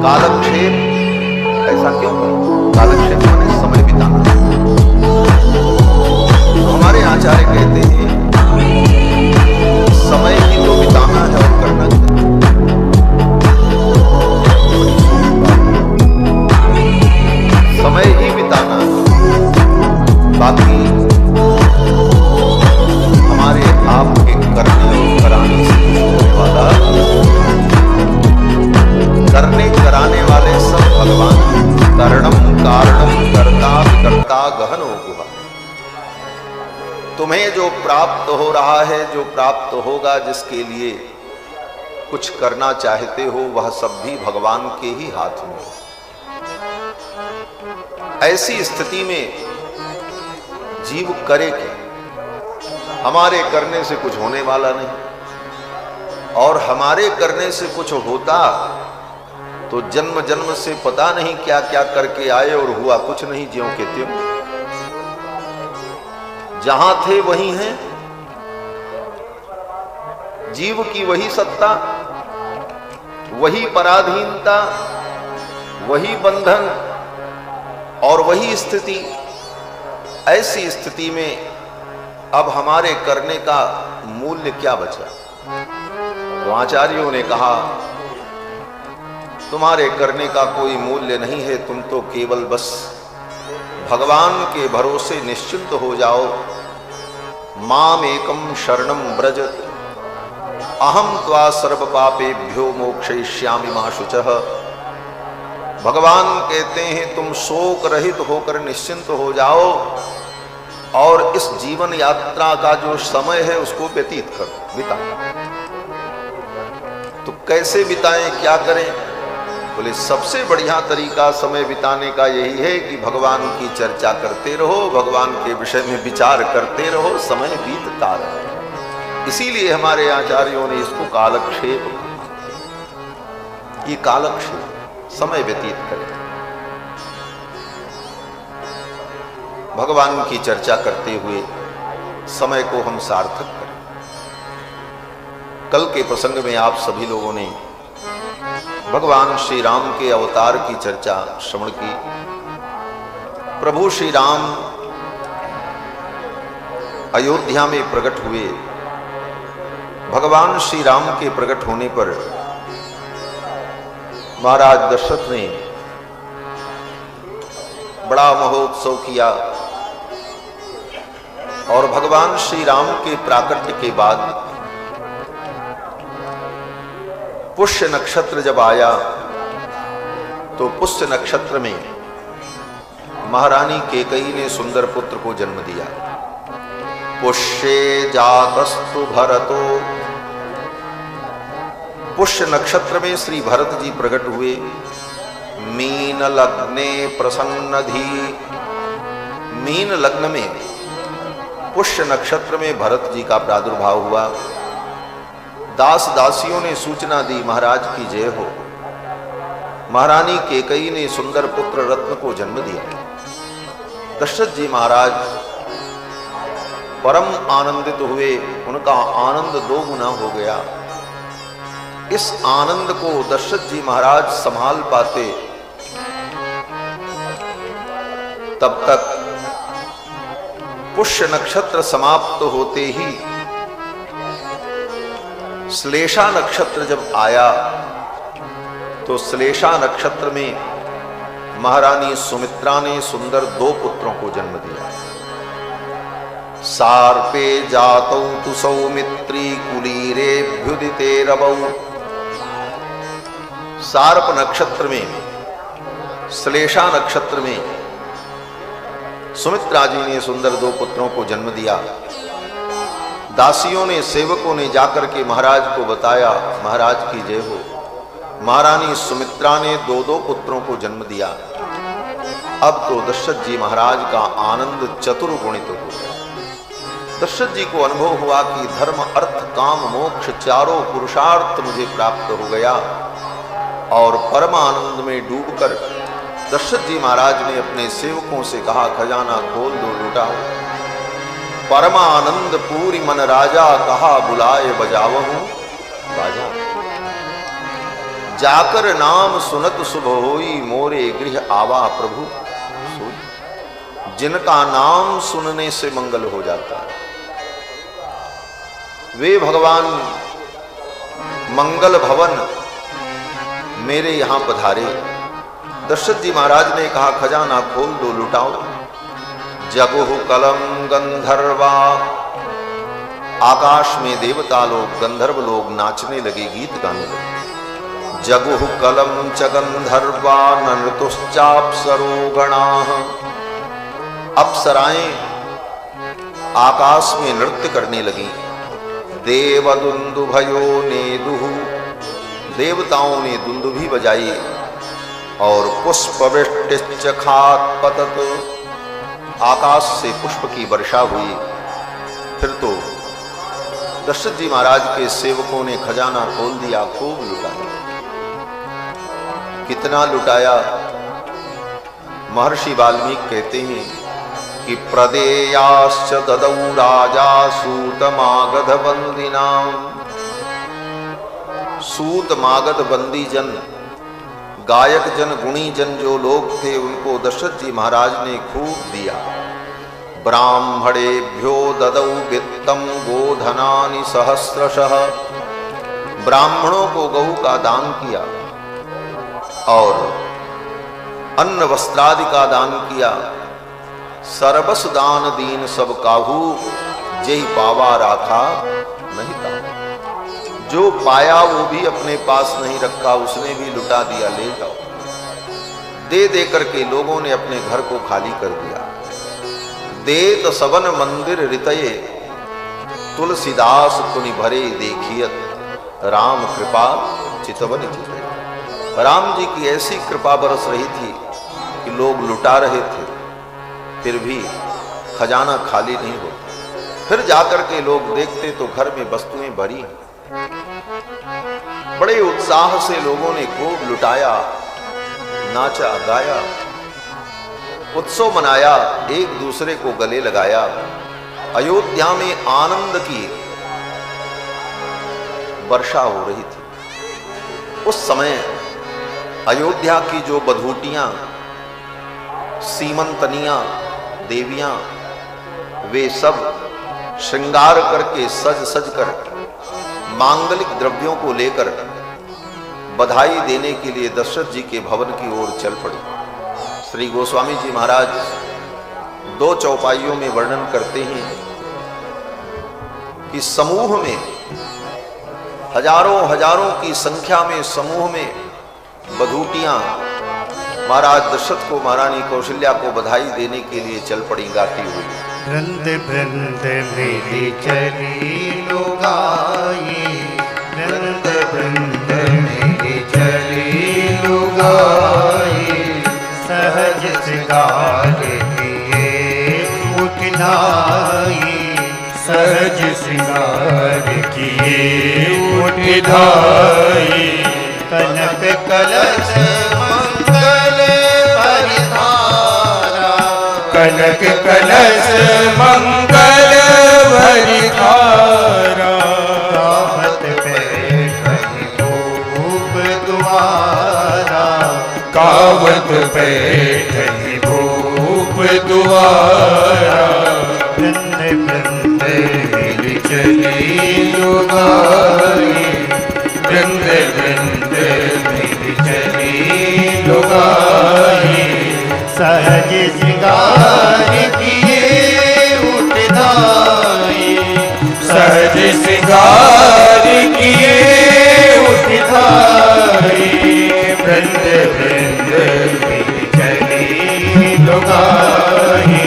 कालक्षेप, ऐसा क्यों कहा? कालक्षेप माने समय बिताना। तो हमारे आचार्य कहते हैं समय ही तो बिताना है और करना चाहिए। समय ही बिताना, बाकी हमारे आपके करने और कराने से होने वाला, करने कराने वाले सब भगवान। करणम कारणम कर्ता विकर्ता गहनो गुहा। तुम्हें जो प्राप्त हो रहा है, जो प्राप्त होगा, जिसके लिए कुछ करना चाहते हो, वह सब भी भगवान के ही हाथ में। ऐसी स्थिति में जीव करे क्या? हमारे करने से कुछ होने वाला नहीं, और हमारे करने से कुछ होता तो जन्म जन्म से पता नहीं क्या क्या करके आए और हुआ कुछ नहीं, ज्यों के त्यों। जहां थे वहीं हैं, जीव की वही सत्ता, वही पराधीनता, वही बंधन और वही स्थिति। ऐसी स्थिति में अब हमारे करने का मूल्य क्या बचा? तो आचार्यों ने कहा तुम्हारे करने का कोई मूल्य नहीं है, तुम तो केवल बस भगवान के भरोसे निश्चिंत हो जाओ। माम एकम शरणम ब्रज अहम त्वा सर्व पापेभ्यो मोक्षयिष्यामि मा शुचः। भगवान कहते हैं तुम शोक रहित होकर निश्चिंत हो जाओ और इस जीवन यात्रा का जो समय है उसको व्यतीत करो, बिताओ। तो कैसे बिताएं, क्या करें? बोले सबसे बढ़िया तरीका समय बिताने का यही है कि भगवान की चर्चा करते रहो, भगवान के विषय में विचार करते रहो, समय बीतता रहे। इसीलिए हमारे आचार्यों ने इसको कालक्षेप कहा। ये कालक्षेप, समय व्यतीत करें, भगवान की चर्चा करते हुए समय को हम सार्थक करें। कल के प्रसंग में आप सभी लोगों ने भगवान श्री राम के अवतार की चर्चा श्रवण की। प्रभु श्री राम अयोध्या में प्रकट हुए। भगवान श्री राम के प्रकट होने पर महाराज दशरथ ने बड़ा महोत्सव किया और भगवान श्री राम के प्राकट्य के बाद पुष्य नक्षत्र जब आया तो पुष्य नक्षत्र में महारानी कैकेयी ने सुंदर पुत्र को जन्म दिया। पुष्ये जातस्तु भरतो, पुष्य नक्षत्र में श्री भरत जी प्रकट हुए। मीन लग्ने प्रसन्नधि, मीन लग्न में पुष्य नक्षत्र में भरत जी का प्रादुर्भाव हुआ। दास दासियों ने सूचना दी महाराज की जय हो। महारानी कैकेयी ने सुंदर पुत्र रत्न को जन्म दिया। दशरथ जी महाराज परम आनंदित हुए, उनका आनंद दो गुना हो गया। इस आनंद को दशरथ जी महाराज संभाल पाते तब तक पुष्य नक्षत्र समाप्त होते ही श्लेषा नक्षत्र जब आया तो श्लेषा नक्षत्र में महारानी सुमित्रा ने सुंदर दो पुत्रों को जन्म दिया। सार्पे जातौ तु सौमित्री कुलीरेभ्युदिते रवौ, सार्प नक्षत्र में श्लेषा नक्षत्र में सुमित्रा जी ने सुंदर दो पुत्रों को जन्म दिया। दासियों ने, सेवकों ने जाकर के महाराज को बताया, महाराज की जय हो। महारानी सुमित्रा ने दो दो पुत्रों को जन्म दिया। अब तो दशरथ जी महाराज का आनंद चतुर्गुणित हो गया। दशरथ जी को अनुभव हुआ कि धर्म अर्थ काम मोक्ष चारों पुरुषार्थ मुझे प्राप्त हो गया और परम आनंद में डूबकर दशरथ जी महाराज ने अपने सेवकों से कहा, खजाना खोल दो, लुटाओ। परमानंद पूरी मन राजा, कहा बुलाए बजावहूं बाजा। जाकर नाम सुनत शुभ होई, मोरे गृह आवा प्रभु सोई। जिनका नाम सुनने से मंगल हो जाता है वे भगवान मंगल भवन मेरे यहां पधारे। दशरथ जी महाराज ने कहा, खजाना खोल दो, लुटाओ। जगुहु कलम गंधर्वा, आकाश में देवता लोग, गंधर्व लोग नाचने लगे, गीत गाने लगे। जगुहु कलम च गंधर्वा नृतुश्चाप्सरो गणाः, अप्सराएं आकाश में नृत्य करने लगी। देवदुंदुभयो नेदुः, देवताओं ने दुंदुभी बजाई। और पुष्पवृष्टिश्च खात्पतत्, आकाश से पुष्प की वर्षा हुई। फिर तो दशरथ जी महाराज के सेवकों ने खजाना खोल दिया, खूब लुटाया। कितना लुटाया? महर्षि वाल्मीकि कहते हैं कि प्रदेयाश्च ददौ राजा सूतमागध बंदिनां, सूतमागध बंदी जन, गायक जन, गुणी जन जो लोग थे उनको दशरथ जी महाराज ने खूब दिया। ब्राह्मणेभ्यो ददौ वित्तम गोधनानि सहस्रशः, ब्राह्मणों को गऊ का दान किया और अन्न वस्त्रादि का दान किया। सरबस दान दीन सब काहू, जेहि पावा राखा नहीं काहू। जो पाया वो भी अपने पास नहीं रखा, उसने भी लुटा दिया, ले जाओ। दे दे करके लोगों ने अपने घर को खाली कर दिया। देत सबन मंदिर रितये, तुलसीदास पुनि भरे देखियत, राम कृपा चितवन चितय। राम जी की ऐसी कृपा बरस रही थी कि लोग लुटा रहे थे, फिर भी खजाना खाली नहीं होता। फिर जाकर के लोग देखते तो घर में वस्तुएं भरी हैं। बड़े उत्साह से लोगों ने खूब लुटाया, नाचा गाया, उत्सव मनाया, एक दूसरे को गले लगाया। अयोध्या में आनंद की वर्षा हो रही थी। उस समय अयोध्या की जो बधूटियां, सीमंतनियां, देवियां, वे सब श्रृंगार करके सज सज कर मांगलिक द्रव्यों को लेकर बधाई देने के लिए दशरथ जी के भवन की ओर चल पड़ी। श्री गोस्वामी जी महाराज 2 चौपाइयों में वर्णन करते हैं कि समूह में हजारों हजारों की संख्या में समूह में बधूटियां महाराज दशरथ को, महारानी कौशल्या को बधाई देने के लिए चल पड़ी गाती हुई। वृंद वृंद मेरी चली लुगाई, वृंद वृंद मेरी चली लुगाई, सहज श्रृंगार किए उठनाई, सहज श्रृंगार किए उठधाई। कनक कलश मंगल परिधारा, कनक कलश मंगल भरिधारा। कामत पे भूप द्वारा, कावत पे भूप द्वारा। वृंद वृंद मेरी चली लुगाई, वृंद वृंद मेरी चली लुगाई। सहज श्रृंगार किए उठधाई, सहज श्रृंगार किए उठधाई। वृंद वृंद मेरी चली लुगाई,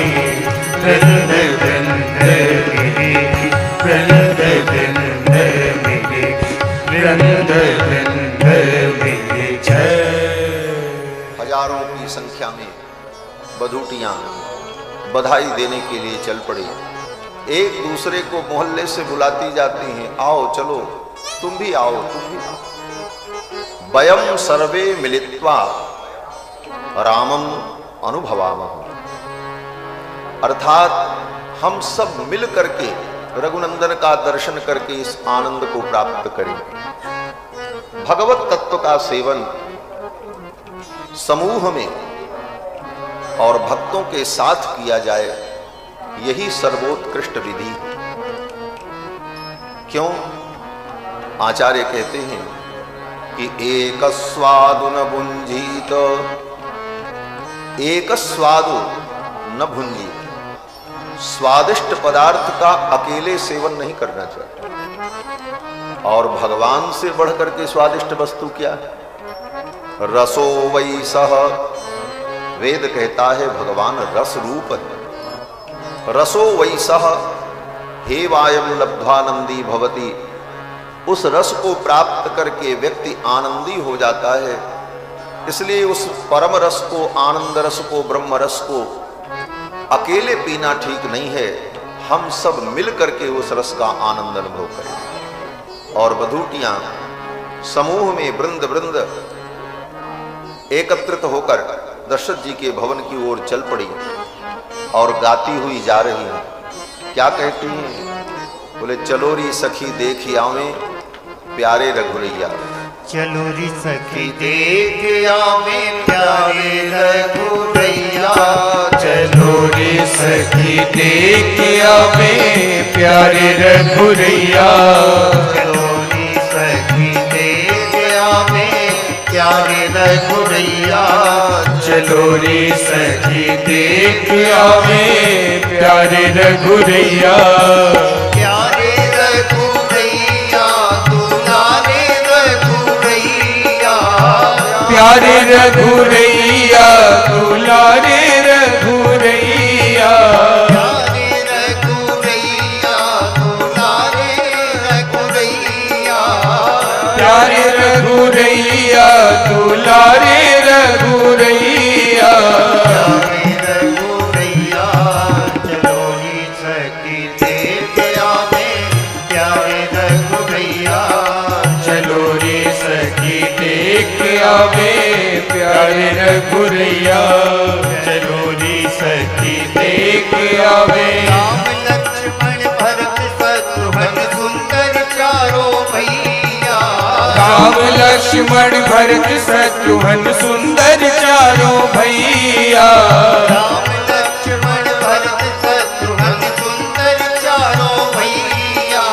वृंद वृंद मेरी, वृंद वृंद मेरी, वृंद वृंद मेरी जय। हजारों की संख्या में बधूटियां बधाई देने के लिए चल पड़ी। एक दूसरे को मोहल्ले से बुलाती जाती हैं, आओ चलो, तुम भी आओ, तुम भी आओ। वयम सर्वे मिलित्वा रामम अनुभवामः, अर्थात हम सब मिल करके रघुनंदन का दर्शन करके इस आनंद को प्राप्त करेंगे। भगवत तत्व का सेवन समूह में और भक्तों के साथ किया जाए, यही सर्वोत्कृष्ट विधि है। क्यों? आचार्य कहते हैं कि एक स्वादु न भुंजीत, एक स्वादु न भुंजीत। स्वादिष्ट पदार्थ का अकेले सेवन नहीं करना चाहिए। और भगवान से बढ़कर के स्वादिष्ट वस्तु क्या है? रसो वै सह, वेद कहता है भगवान रस रूप है। रसो वै सह हे वायम लब्ध्वानंदी भवति, उस रस को प्राप्त करके व्यक्ति आनंदी हो जाता है। इसलिए उस परम रस को, आनंद रस को, ब्रह्म रस को अकेले पीना ठीक नहीं है, हम सब मिल करके उस रस का आनंद अनुभव करें। और बधूटियां समूह में वृंद वृंद एकत्रित होकर दशरथ जी के भवन की ओर चल पड़ी और गाती हुई जा रही हैं। क्या कहती हैं? बोले चलो री सखी देखी आवे प्यारे रघुरैया। चलो री सखी देख आवे प्यारे रघुरैया, चलो रे सखी देख आवे प्यारे रघुरैया। चलो री सखी देख आवे प्यारे रघुरैया चलो रे सखी देख आवे प्यारे रघुरैया प्यारे रघुरैया दुलारे रघुरैया प्यारे रघुरैया दुलारे रघुरैया प्यारे रघुरैया दुलारे रघुरैया प्यारे रघुरैया दुलारे रघुरैया प्यारे रघुरैया चलो ही सखी देख आवे प्यारे रघुरैया चलो रे सखी देख आवे प्यारे रघुरैया चलो रे सखी देख आवे राम लक्ष्मण भरत शत्रुघ्न सुंदर चारों भैया राम लक्ष्मण भरत शत्रुघ्न सुंदर चारों भैया राम लक्ष्मण भरत शत्रुघ्न सुंदर चारों भैया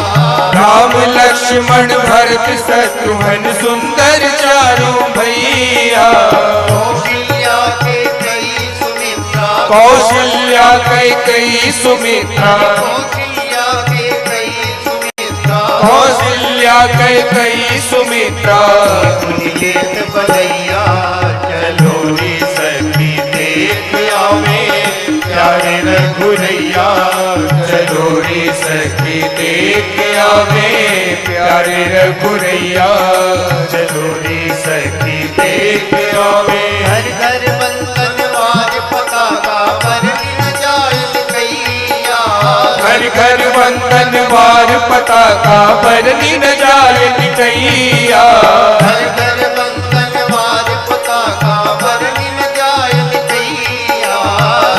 राम लक्ष्मण भरत शत्रुघ्न सुंदर चारों भैया कौशल्या के कई सुमित्रा कौशल्या कई कई सुमित्रा कौशल्या के कई सुमित्रा कौशल्या कई सुमित्रा उन्नीत बलैया चलो रे सखी देख आवे प्यारे रघुरैया चलो रे सखी देख आवे प्यारे रघुरैया चलो रे सखी देख आवे घर घर बंधन वार पताका पर न जाए कैया घर घर वंदन वार पताका पर न जाल निकैया घर घर बंधन वार पताका पर न जाए कैया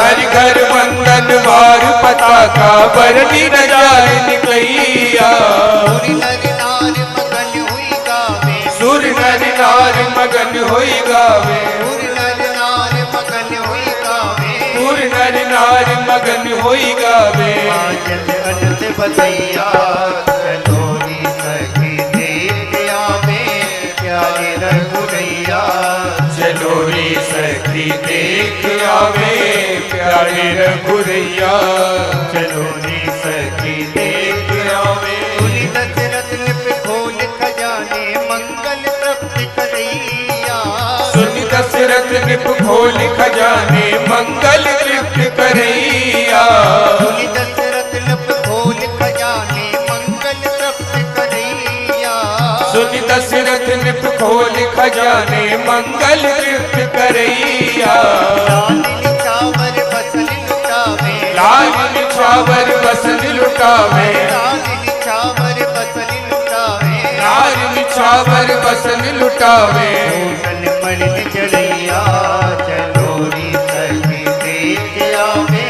घर घर वंदन वार पताका पर न जाल निकैया सुर नर नार मगन हुई गावे सुर नर नार मगन होई गावे सुर नर नार मगन हुई सुर नर नार मगन होई गावे गावे आजल अनंत बतैया चलोरी सखी देख आवे प्यारे रघुरैया चलो रे सखी देख आवे प्यारे रघुरैया चलो रे सखी देख आवे सुनि दशरथ लिप खोल खजाने मंगल तृप्त करैया सुन दशरथ निप खोल खजाने मंगल तृप्त करैया सुनि दशरथ लिप खोल खजाने मंगल तृप्त करैया सुन दशरथ निप खोल खजाने मंगल तृप्त करैया लाल निछावर बसन लुटावे लाल निछावर बसन लुटावे लाल निछावर बसन लाल निछावर बसन लुटावे लुटावे भूषण मणि चढ़ैया चलोरी सखी देख आवे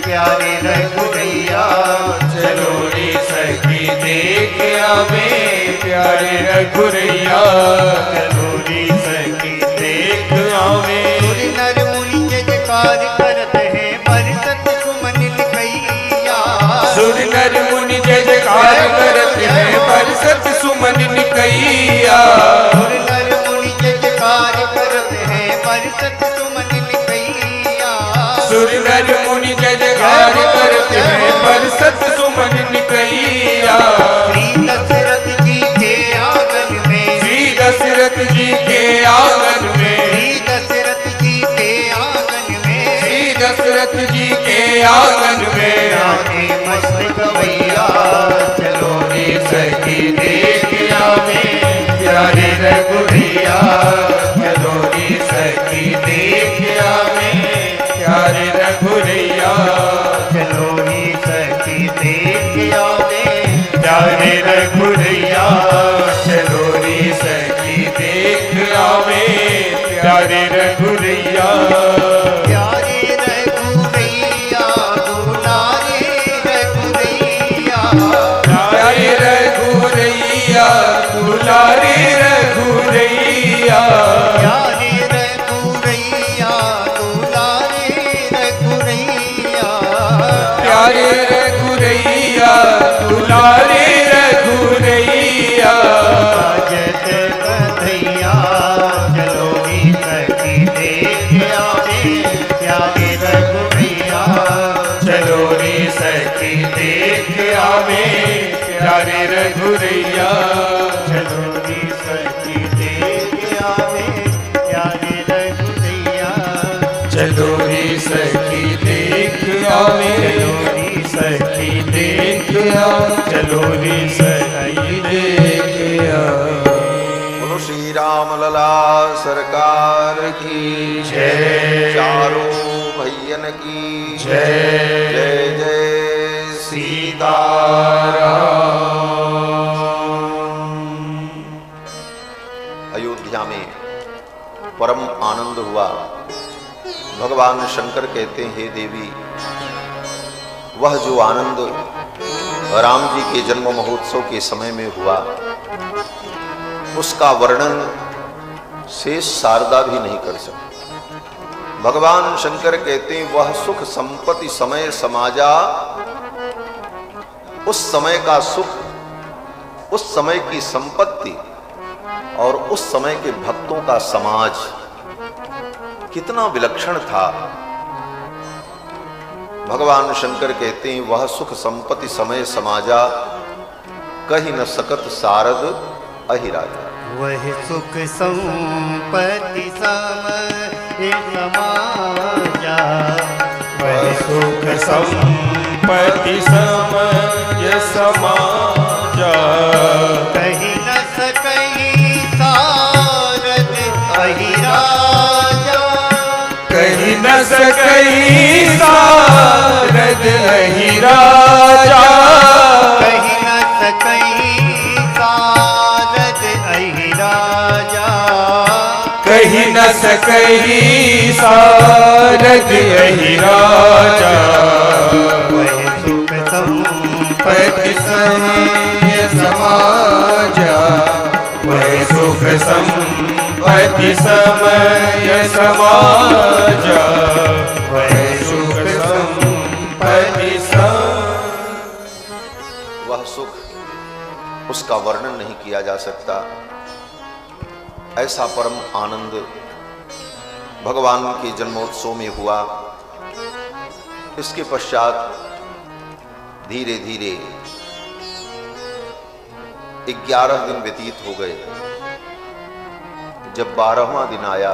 प्यारे रघुरैया चलो रे सखी देख आवे प्यारे रघुरैया चलो रे सखी देख आवे सुर नर मुनि जयकार करत है बरसत सुमन लिखैया सुर नर मुनि जय जयकार करत है बरसत सुमन निकैया सुर नर मुनि जयकार करत है बरसत सुमन लिखैया सुर नर मुनि जय जयकार करत है बरसत सुमन निकैया श्री दशरथ जी के आंगन में श्री दशरथ जी के आंगन में श्री दशरथ जी के आंगन में श्री दशरथ जी के आंगन में राधे मस्त गवैया चलो रे सखी देख आवे प्यारे रघुरैया चलो रे सखी देख आवे प्यारे रघुरैया चलो रे सखी देख आवे प्यारे रघुरैया चलो रे सखी देख आवे प्यारे रघुरैया प्यारे रघुरैया दुलारे रघुरैया प्यारे रघुरैया दुलारे रघुरैया प्यारे रघुरैया दुलारे रघुरैया प्यारे रघुरैया दुलारे रघुरैया जत बधैया चलो रे सखी देख आवे, रे सखी देख आ, चलो रे सखी देख आ। बोलो श्री राम लला सरकार की जय। चारों भैयन की जय। जय जय सीताराम। अयोध्या में परम आनंद हुआ। भगवान शंकर कहते हैं, हे देवी, वह जो आनंद राम जी के जन्म महोत्सव के समय में हुआ, उसका वर्णन शेष शारदा भी नहीं कर सकती। भगवान शंकर कहते हैं, वह सुख संपत्ति समय समाजा, उस समय का सुख, उस समय की संपत्ति और उस समय के भक्तों का समाज कितना विलक्षण था। भगवान शंकर कहते हैं, वह सुख संपत्ति समय समाजा, कही न सकत सारद अहिराजा। वह सुख संपत्ति समय समाजा, वह सुख संपत्ति समय समाजा, कहीं न सकई सारद अहिराजा, कहीं न सकई सारद अहिराजा, कहीं न सकई सारद अहिराजा, कहीं न सकई सारद अहिराजा। वह सुख संपत्ति समय समाजा, वह सुख संपत्ति समय समाजा, वह सुख संपत्ति वह सुख, उसका वर्णन नहीं किया जा सकता। ऐसा परम आनंद भगवान के जन्मोत्सव में हुआ। इसके पश्चात धीरे धीरे 11 दिन व्यतीत हो गए। जब 12वां दिन आया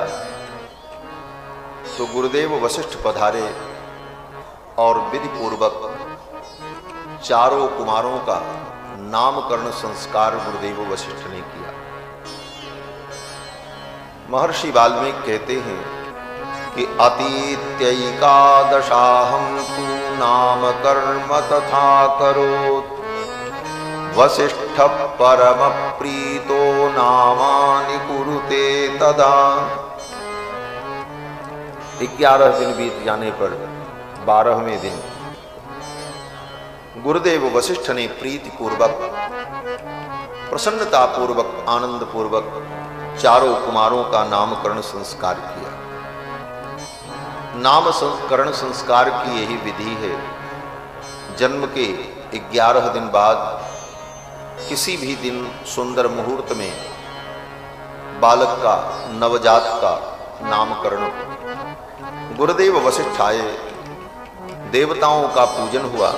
तो गुरुदेव वशिष्ठ पधारे और विधि पूर्वक चारों कुमारों का नामकरण संस्कार गुरुदेव वशिष्ठ ने किया। महर्षि वाल्मीकि कहते हैं कि अतीत्यैकादशाहं तु नामकर्म तथा करोत्, वसिष्ठ परम प्रीतो नामानि कुरुते तदा। 11 दिन बीत जाने पर 12वें दिन गुरुदेव वशिष्ठ ने प्रीति पूर्वक, प्रसन्नता पूर्वक, आनंद पूर्वक चारों कुमारों का नामकरण संस्कार किया। नामकरण संस्कार की यही विधि है। जन्म के 11 दिन बाद किसी भी दिन सुंदर मुहूर्त में बालक का, नवजात का नामकरण। गुरुदेव वशिष्ठ आए, देवताओं का पूजन हुआ,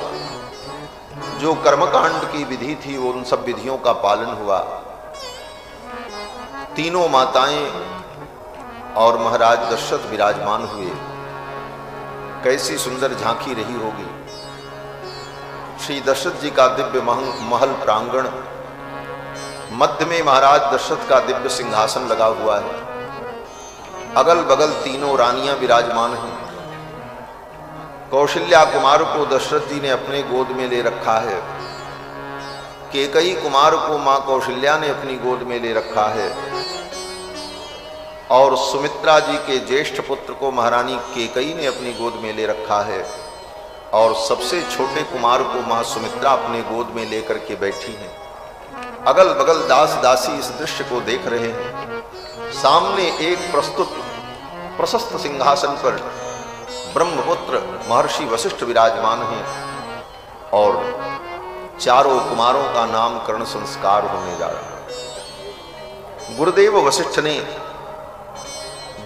जो कर्मकांड की विधि थी वो उन सब विधियों का पालन हुआ। तीनों माताएं और महाराज दशरथ विराजमान हुए। कैसी सुंदर झांकी रही होगी। श्री दशरथ जी का दिव्य महल प्रांगण, मध्य में महाराज दशरथ का दिव्य सिंहासन लगा हुआ है। अगल बगल तीनों रानियां विराजमान हैं। कौशल्या कुमार को दशरथ जी ने अपने गोद में ले रखा है। केकई कुमार को मां कौशल्या ने अपनी गोद में ले रखा है। और सुमित्रा जी के ज्येष्ठ पुत्र को महारानी केकई ने अपनी गोद में ले रखा है। और सबसे छोटे कुमार को मां सुमित्रा अपने गोद में लेकर के बैठी हैं। अगल बगल दास दासी इस दृश्य को देख रहे हैं। सामने एक प्रशस्त सिंहासन पर ब्रह्मपुत्र महर्षि वशिष्ठ विराजमान हैं और चारों कुमारों का नामकरण संस्कार होने जा रहा है। गुरुदेव वशिष्ठ ने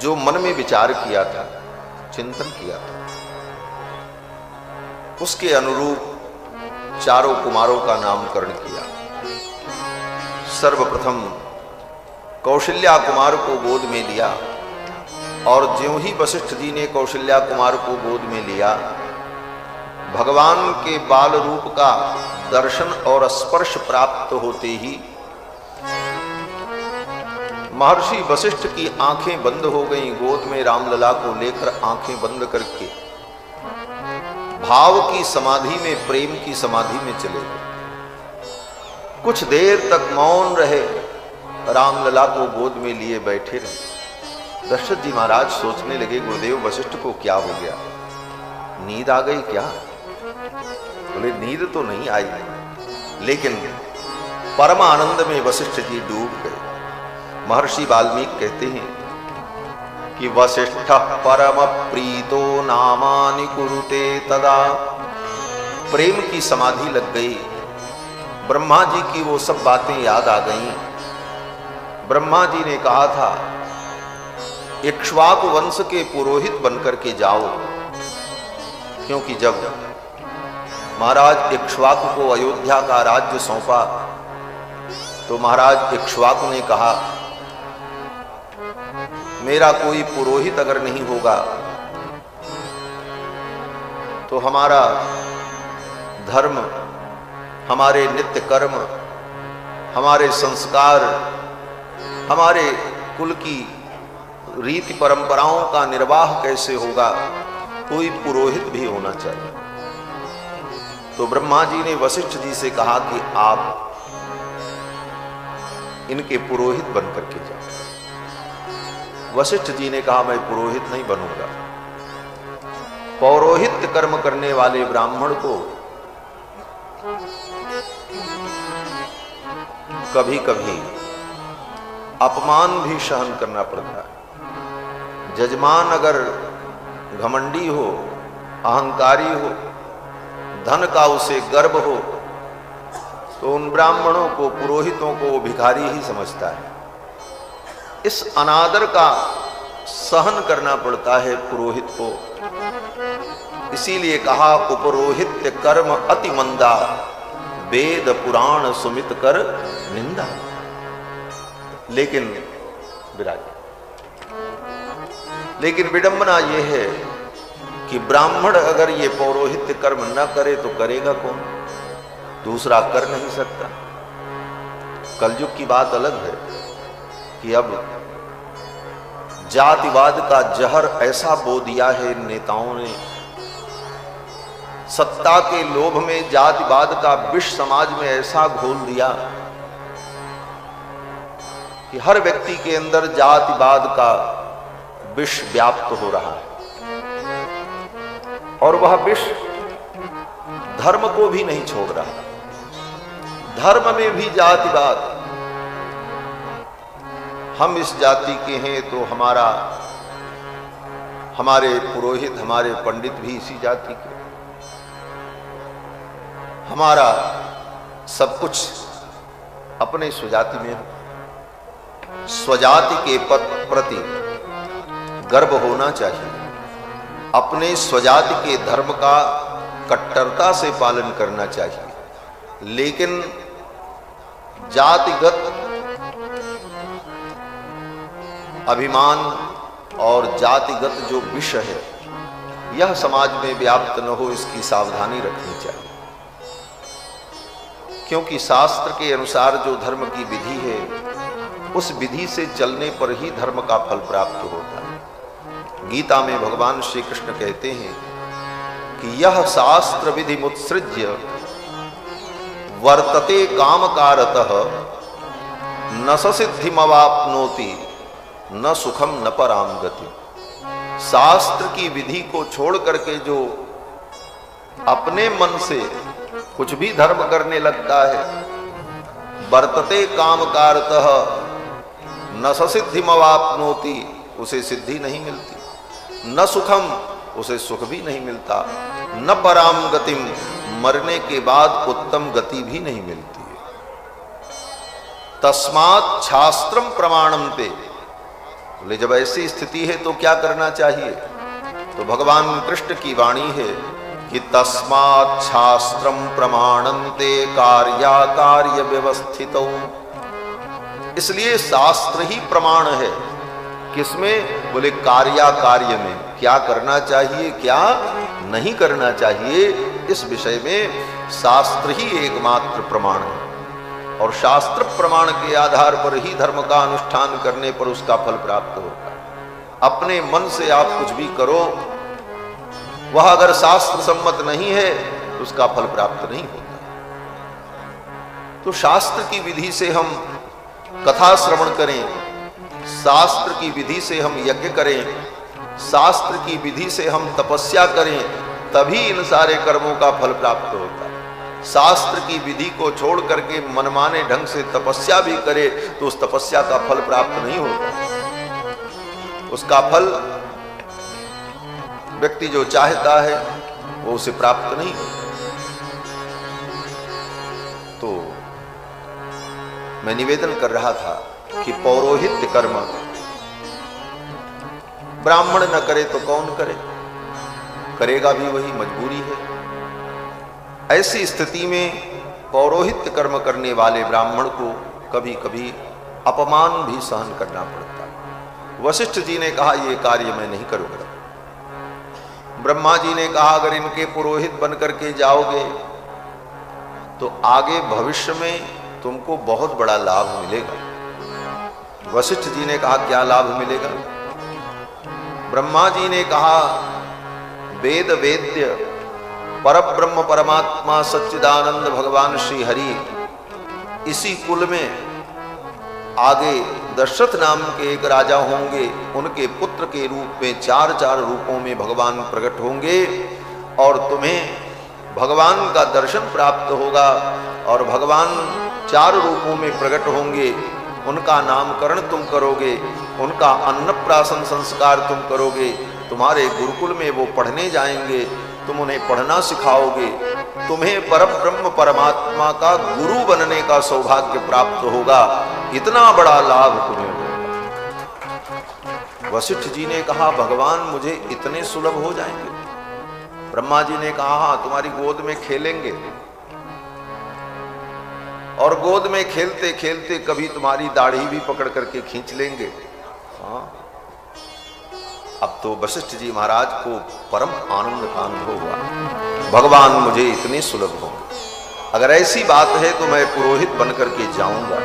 जो मन में विचार किया था, चिंतन किया था, उसके अनुरूप चारों कुमारों का नामकरण किया। सर्वप्रथम कौशल्या कुमार को गोद में लिया और ज्यों ही वशिष्ठ जी ने कौशल्या कुमार को गोद में लिया, भगवान के बाल रूप का दर्शन और स्पर्श प्राप्त होते ही महर्षि वशिष्ठ की आंखें बंद हो गईं। गोद में रामलला को लेकर आंखें बंद करके भाव की समाधि में, प्रेम की समाधि में चले गए। कुछ देर तक मौन रहे, रामलला को गोद में लिए बैठे रहे। दशरथ जी महाराज सोचने लगे, गुरुदेव वशिष्ठ को क्या हो गया, नींद आ गई क्या? बोले नींद तो नहीं आई, लेकिन परम आनंद में वशिष्ठ जी डूब गए। महर्षि वाल्मीकि कहते हैं कि वशिष्ठ परम प्रीतो नामानि कुरुते तदा। प्रेम की समाधि लग गई, ब्रह्मा जी की वो सब बातें याद आ गईं। ब्रह्मा जी ने कहा था इक्ष्वाकु वंश के पुरोहित बनकर के जाओ, क्योंकि जब महाराज इक्ष्वाकु को अयोध्या का राज्य सौंपा तो महाराज इक्ष्वाकु ने कहा मेरा कोई पुरोहित अगर नहीं होगा तो हमारा धर्म, हमारे नित्य कर्म, हमारे संस्कार, हमारे कुल की रीति परंपराओं का निर्वाह कैसे होगा? कोई पुरोहित भी होना चाहिए। तो ब्रह्मा जी ने वशिष्ठ जी से कहा कि आप इनके पुरोहित बनकर के जाओ। वशिष्ठ जी ने कहा मैं पुरोहित नहीं बनूंगा। पौरोहित्य कर्म करने वाले ब्राह्मण को कभी कभी अपमान भी सहन करना पड़ता है। जजमान अगर घमंडी हो, अहंकारी हो, धन का उसे गर्व हो, तो उन ब्राह्मणों को, पुरोहितों को वो भिखारी ही समझता है। इस अनादर का सहन करना पड़ता है पुरोहित को। इसीलिए कहा उपरोहित्य कर्म अति मंदा, वेद पुराण सुमित कर निंदा। लेकिन विडंबना यह है कि ब्राह्मण अगर ये पौरोहित्य कर्म न करे तो करेगा कौन? दूसरा कर नहीं सकता। कलयुग की बात अलग है कि अब जातिवाद का जहर ऐसा बो दिया है नेताओं ने, सत्ता के लोभ में जातिवाद का विष समाज में ऐसा घोल दिया कि हर व्यक्ति के अंदर जातिवाद का विष व्याप्त हो रहा है, और वह विष धर्म को भी नहीं छोड़ रहा। धर्म में भी जातिवाद, हम इस जाति के हैं तो हमारे पुरोहित, हमारे पंडित भी इसी जाति के, हमारा सब कुछ अपने स्वजाति में हो। स्वजाति के प्रति गर्व होना चाहिए, अपने स्वजाति के धर्म का कट्टरता से पालन करना चाहिए, लेकिन जातिगत अभिमान और जातिगत जो विष है यह समाज में व्याप्त न हो, इसकी सावधानी रखनी चाहिए। क्योंकि शास्त्र के अनुसार जो धर्म की विधि है उस विधि से चलने पर ही धर्म का फल प्राप्त होता है। गीता में भगवान श्री कृष्ण कहते हैं कि यह शास्त्र विधि मुत्सृज्य वर्तते कामकारतः न सिद्धिमवाप्नोति न सुखम न पराम गति। शास्त्र की विधि को छोड़ करके जो अपने मन से कुछ भी धर्म करने लगता है, वर्तते कामकारतः न सिद्धिमवाप्नोति, उसे सिद्धि नहीं मिलती, न सुखम, उसे सुख भी नहीं मिलता, न पराम गतिम, मरने के बाद उत्तम गति भी नहीं मिलती है। तस्मात् शास्त्रम प्रमाणम ते, बोले जब ऐसी स्थिति है तो क्या करना चाहिए? तो भगवान कृष्ण की वाणी है कि तस्मात् शास्त्रम प्रमाणन्ते कार्याकार्य व्यवस्थितौ। इसलिए शास्त्र ही प्रमाण है किसमें? बोले कार्य में। क्या करना चाहिए, क्या नहीं करना चाहिए, इस विषय में शास्त्र ही एकमात्र प्रमाण है। और शास्त्र प्रमाण के आधार पर ही धर्म का अनुष्ठान करने पर उसका फल प्राप्त होता है। अपने मन से आप कुछ भी करो, वह अगर शास्त्र सम्मत नहीं है तो उसका फल प्राप्त नहीं होता। तो शास्त्र की विधि से हम कथा श्रवण करें, शास्त्र की विधि से हम यज्ञ करें, शास्त्र की विधि से हम तपस्या करें, तभी इन सारे कर्मों का फल प्राप्त होता है। शास्त्र की विधि को छोड़ करके मनमाने ढंग से तपस्या भी करे तो उस तपस्या का फल प्राप्त नहीं होता। उसका फल व्यक्ति जो चाहता है वो उसे प्राप्त नहीं होता। तो मैं निवेदन कर रहा था कि पौरोहित्य कर्म ब्राह्मण न करे तो कौन करे, करेगा भी वही, मजबूरी है। ऐसी स्थिति में पौरोहित्य कर्म करने वाले ब्राह्मण को कभी कभी अपमान भी सहन करना पड़ता है। वशिष्ठ जी ने कहा ये कार्य मैं नहीं करूंगा। ब्रह्मा जी ने कहा अगर इनके पुरोहित बनकर के जाओगे तो आगे भविष्य में तुमको बहुत बड़ा लाभ मिलेगा। वशिष्ठ जी ने कहा क्या लाभ मिलेगा? ब्रह्मा जी ने कहा वेद वेद्य परब्रह्म परमात्मा सच्चिदानंद भगवान श्री हरि, इसी कुल में आगे दशरथ नाम के एक राजा होंगे, उनके पुत्र के रूप में चार चार रूपों में भगवान प्रकट होंगे और तुम्हें भगवान का दर्शन प्राप्त होगा। और भगवान चार रूपों में प्रकट होंगे, उनका नामकरण तुम करोगे, उनका अन्नप्राशन संस्कार तुम करोगे, तुम्हारे गुरुकुल में वो पढ़ने जाएंगे, तुम उन्हें पढ़ना सिखाओगे, तुम्हें परब्रह्म परमात्मा का गुरु बनने का सौभाग्य प्राप्त होगा। इतना बड़ा लाभ तुम्हें होगा। वशिष्ठ जी ने कहा भगवान मुझे इतने सुलभ हो जाएंगे? ब्रह्मा जी ने कहा हाँ, तुम्हारी गोद में खेलेंगे और गोद में खेलते खेलते कभी तुम्हारी दाढ़ी भी पकड़ करके खींच लेंगे। हाँ, अब तो वशिष्ठ जी महाराज को परम आनंद का अनुभव हुआ, भगवान मुझे इतने सुलभ होंगे। अगर ऐसी बात है तो मैं पुरोहित बनकर के जाऊंगा।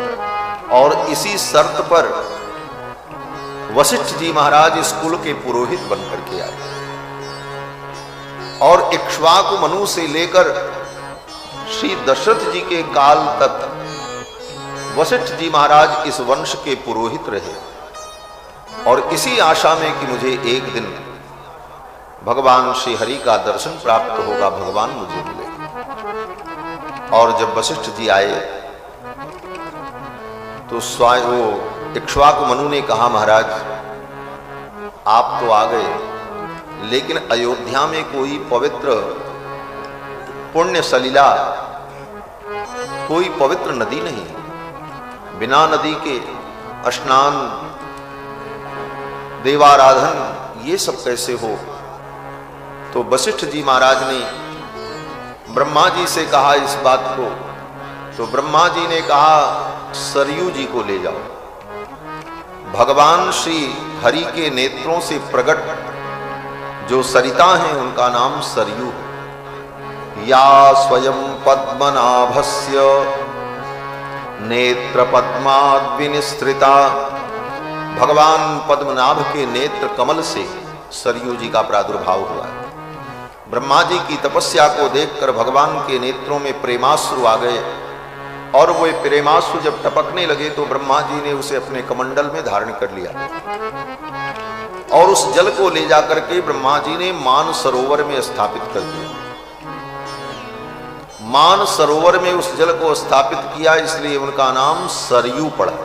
और इसी शर्त पर वशिष्ठ जी महाराज इस कुल के पुरोहित बनकर के आए और इक्ष्वाकु मनु से लेकर श्री दशरथ जी के काल तक वशिष्ठ जी महाराज इस वंश के पुरोहित रहे। और इसी आशा में कि मुझे एक दिन भगवान श्री हरि का दर्शन प्राप्त होगा, भगवान मुझे मिले। और जब वशिष्ठ जी आए तो स्वयं वो इक्ष्वाकु मनु ने कहा महाराज आप तो आ गए, लेकिन अयोध्या में कोई पवित्र पुण्य सलीला, कोई पवित्र नदी नहीं। बिना नदी के स्नान देवाराधन ये सब कैसे हो? तो वशिष्ठ जी महाराज ने ब्रह्मा जी से कहा इस बात को। तो ब्रह्मा जी ने कहा सरयू जी को ले जाओ। भगवान श्री हरि के नेत्रों से प्रकट जो सरिता हैं उनका नाम सरयू है। या स्वयं पद्मनाभस्य नेत्र पद्माद्विनिस्त्रिता, भगवान पद्मनाभ के नेत्र कमल से सरयू जी का प्रादुर्भाव हुआ है। ब्रह्मा जी की तपस्या को देखकर भगवान के नेत्रों में प्रेमाश्रु आ गए और वो प्रेमाश्रु जब टपकने लगे तो ब्रह्मा जी ने उसे अपने कमंडल में धारण कर लिया और उस जल को ले जाकर के ब्रह्मा जी ने मान सरोवर में स्थापित कर दिया। मान सरोवर में उस जल को स्थापित किया, इसलिए उनका नाम सरयू पड़ा।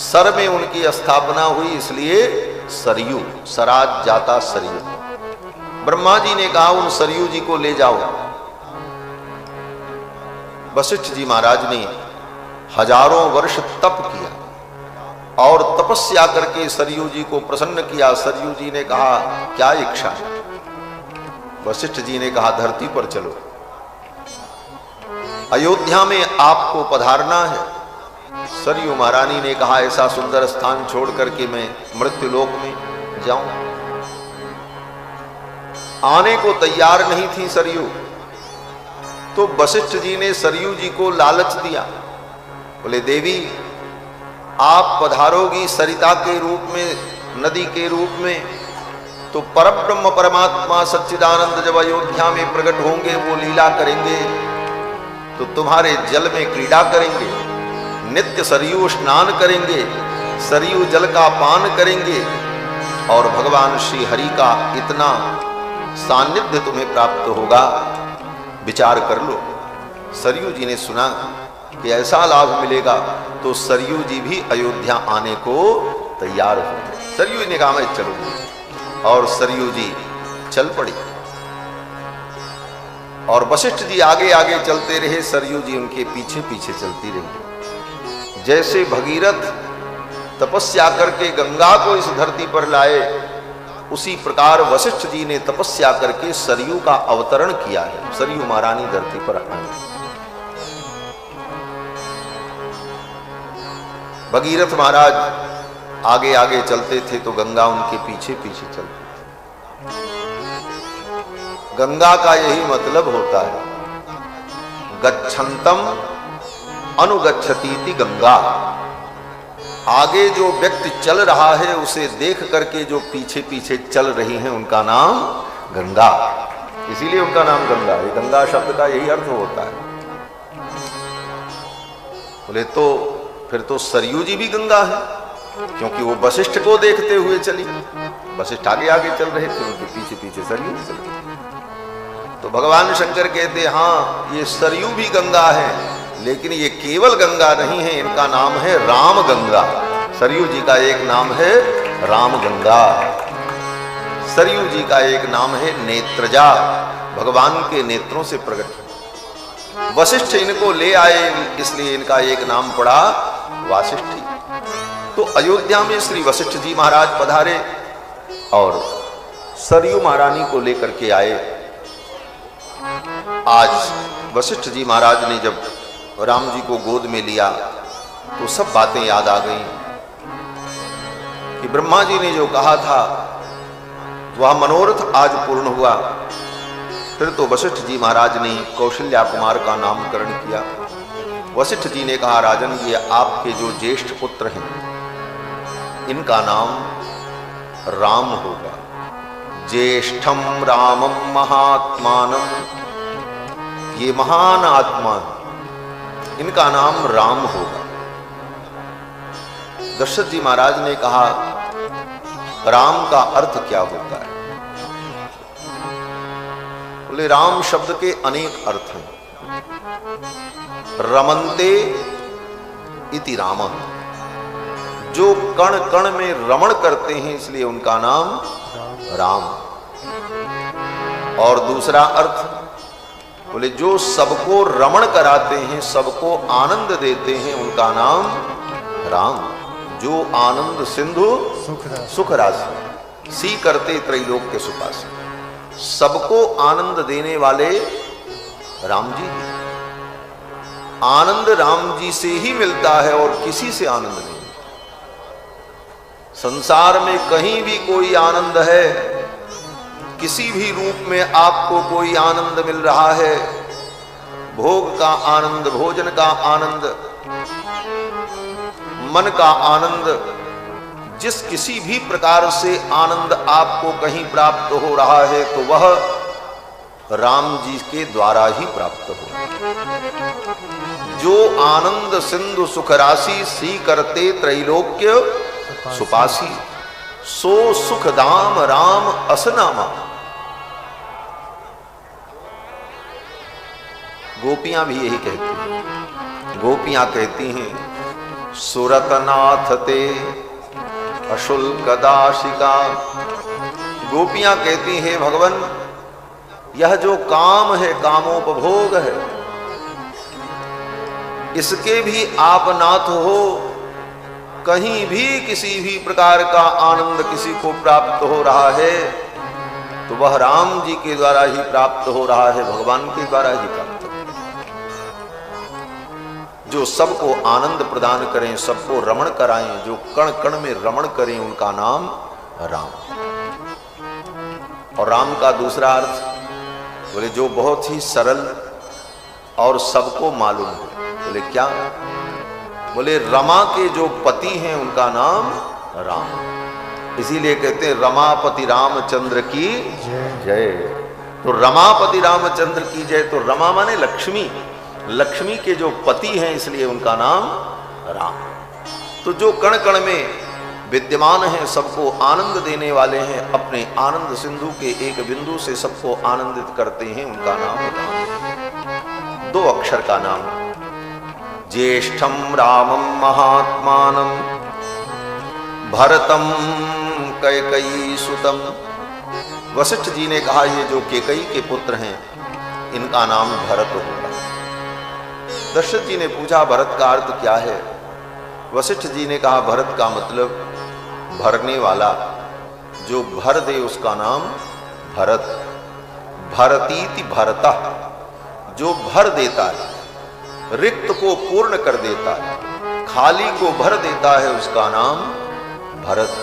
सर में उनकी स्थापना हुई, इसलिए सरयू, सराज जाता सरयू। ब्रह्मा जी ने कहा उन सरयू जी को ले जाओ। वशिष्ठ जी महाराज ने हजारों वर्ष तप किया और तपस्या करके सरयू जी को प्रसन्न किया। सरयू जी ने कहा क्या इच्छा? वशिष्ठ जी ने कहा धरती पर चलो, अयोध्या में आपको पधारना है। सरयू महारानी ने कहा ऐसा सुंदर स्थान छोड़ करके मैं मृत्युलोक में जाऊं? आने को तैयार नहीं थी सरयू। तो वशिष्ठ जी ने सरयू जी को लालच दिया। बोले देवी, आप पधारोगी सरिता के रूप में, नदी के रूप में, तो परब्रह्म परमात्मा सच्चिदानंद जब अयोध्या में प्रकट होंगे, वो लीला करेंगे, तो तुम्हारे जल में क्रीड़ा करेंगे, नित्य सरयू स्नान करेंगे, सरयू जल का पान करेंगे, और भगवान श्री हरि का इतना सानिध्य तुम्हें प्राप्त होगा, विचार कर लो। सरयू जी ने सुना कि ऐसा लाभ मिलेगा, तो सरयू जी भी अयोध्या आने को तैयार हो गए। सरयू ने कहा मैं चलूंगी, और सरयू जी चल पड़ी। और वशिष्ठ जी आगे आगे चलते रहे, सरयू जी उनके पीछे पीछे चलती रही। जैसे भगीरथ तपस्या करके गंगा को इस धरती पर लाए, उसी प्रकार वशिष्ठ जी ने तपस्या करके सरयू का अवतरण किया है। सरयू महारानी धरती पर आई। भगीरथ महाराज आगे आगे चलते थे तो गंगा उनके पीछे पीछे चलती थी। गंगा का यही मतलब होता है, गच्छन्तम अनुगच्छतीति गंगा। आगे जो व्यक्ति चल रहा है उसे देख करके जो पीछे पीछे चल रही हैं, उनका नाम गंगा। इसीलिए उनका नाम गंगा है। गंगा शब्द का यही अर्थ होता है। बोले तो फिर तो सरयू जी भी गंगा है, क्योंकि वो वशिष्ठ को देखते हुए चली। वशिष्ठ आगे आगे चल रहे थे, उनके पीछे पीछे सरयू चल रही। तो भगवान शंकर कहते, हाँ ये सरयू भी गंगा है, लेकिन ये केवल गंगा नहीं है, इनका नाम है राम गंगा। सरयू जी का एक नाम है राम गंगा। सरयू जी का एक नाम है नेत्रजा, भगवान के नेत्रों से प्रकट। वशिष्ठ इनको ले आए, इसलिए इनका एक नाम पड़ा वासिष्ठी। तो अयोध्या में श्री वशिष्ठ जी महाराज पधारे और सरयू महारानी को लेकर के आए। आज वशिष्ठ जी महाराज ने जब राम जी को गोद में लिया तो सब बातें याद आ गई कि ब्रह्मा जी ने जो कहा था वह मनोरथ आज पूर्ण हुआ। फिर तो वशिष्ठ जी महाराज ने कौशल्या कुमार का नामकरण किया। वशिष्ठ जी ने कहा, राजन ये आपके जो ज्येष्ठ पुत्र हैं इनका नाम राम होगा। ज्येष्ठम रामम महात्मानम, ये महान आत्मा, इनका नाम राम होगा। दशरथ जी महाराज ने कहा, राम का अर्थ क्या होता है? बोले राम शब्द के अनेक अर्थ हैं। रमन्ते इति राम, जो कण कण में रमण करते हैं इसलिए उनका नाम राम। और दूसरा अर्थ बोले जो सबको रमण कराते हैं, सबको आनंद देते हैं, उनका नाम राम। जो आनंद सिंधु सुख राशि, सी करते त्रैलोक्य सुपासी। सबको आनंद देने वाले राम जी हैं। आनंद राम जी से ही मिलता है और किसी से आनंद नहीं। संसार में कहीं भी कोई आनंद है, किसी भी रूप में आपको कोई आनंद मिल रहा है, भोग का आनंद, भोजन का आनंद, मन का आनंद, जिस किसी भी प्रकार से आनंद आपको कहीं प्राप्त हो रहा है तो वह राम जी के द्वारा ही प्राप्त हो। जो आनंद सिंधु सुख राशि, सी करते त्रैलोक्य सुपासी, सो सुख धाम राम असनामा। गोपियां भी यही कहती हैं। गोपियां कहती हैं, सुरतनाथ ते अशुल्क दाशिका। गोपियां कहती हैं, भगवान यह जो काम है, कामोपभोग है, इसके भी आप नाथ हो। कहीं भी किसी भी प्रकार का आनंद किसी को प्राप्त हो रहा है तो वह राम जी के द्वारा ही प्राप्त हो रहा है, भगवान के द्वारा ही प्राप्त हो। जो सबको आनंद प्रदान करें, सबको रमण कराएं, जो कण कण में रमण करें, उनका नाम राम। और राम का दूसरा अर्थ बोले जो बहुत ही सरल और सबको मालूम है। बोले क्या? बोले रमा के जो पति हैं उनका नाम राम। इसीलिए कहते हैं रमापति रामचंद्र की जय। तो रमापति रामचंद्र की जय। तो रमा माने लक्ष्मी, लक्ष्मी के जो पति हैं इसलिए उनका नाम राम। तो जो कण कण में विद्यमान हैं, सबको आनंद देने वाले हैं, अपने आनंद सिंधु के एक बिंदु से सबको आनंदित करते हैं, उनका नाम राम। 2 अक्षर का नाम। ज्येष्ठम रामम महात्मानम भरतम कैकयी सुतम। वशिष्ठ जी ने कहा ये जो कैकयी के पुत्र हैं इनका नाम भरत होगा। दशरथ जी ने पूछा भरत का अर्थ क्या है? वशिष्ठ जी ने कहा भरत का मतलब भरने वाला, जो भर दे उसका नाम भरत। भरतीति भरता, जो भर देता है, रिक्त को पूर्ण कर देता है, खाली को भर देता है, उसका नाम भरत।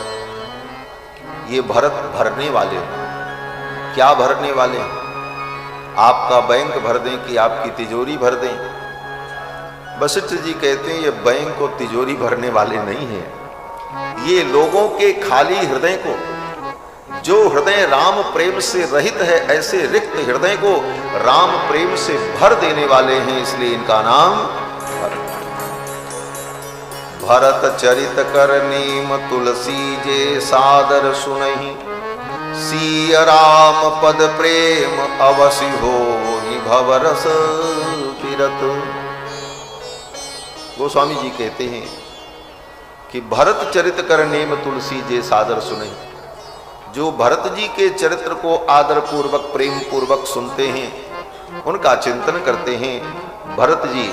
ये भरत भरने वाले हैं। क्या भरने वाले हैं? आपका बैंक भर दें कि आपकी तिजोरी भर दें? वशिष्ठ जी कहते हैं ये बैंक को तिजोरी भरने वाले नहीं हैं, ये लोगों के खाली हृदय को, जो हृदय राम प्रेम से रहित है, ऐसे रिक्त हृदय को राम प्रेम से भर देने वाले हैं, इसलिए इनका नाम भरत। भरत चरित कर नीम तुलसी जे सादर सुनहि, सिय राम पद प्रेम अवसि हो भवरस पिरत। गोस्वामी जी कहते हैं कि भरत चरित कर नेम तुलसी जे सादर सुने। जो भरत जी के चरित्र को आदर पूर्वक प्रेम पूर्वक सुनते हैं, उनका चिंतन करते हैं, भरत जी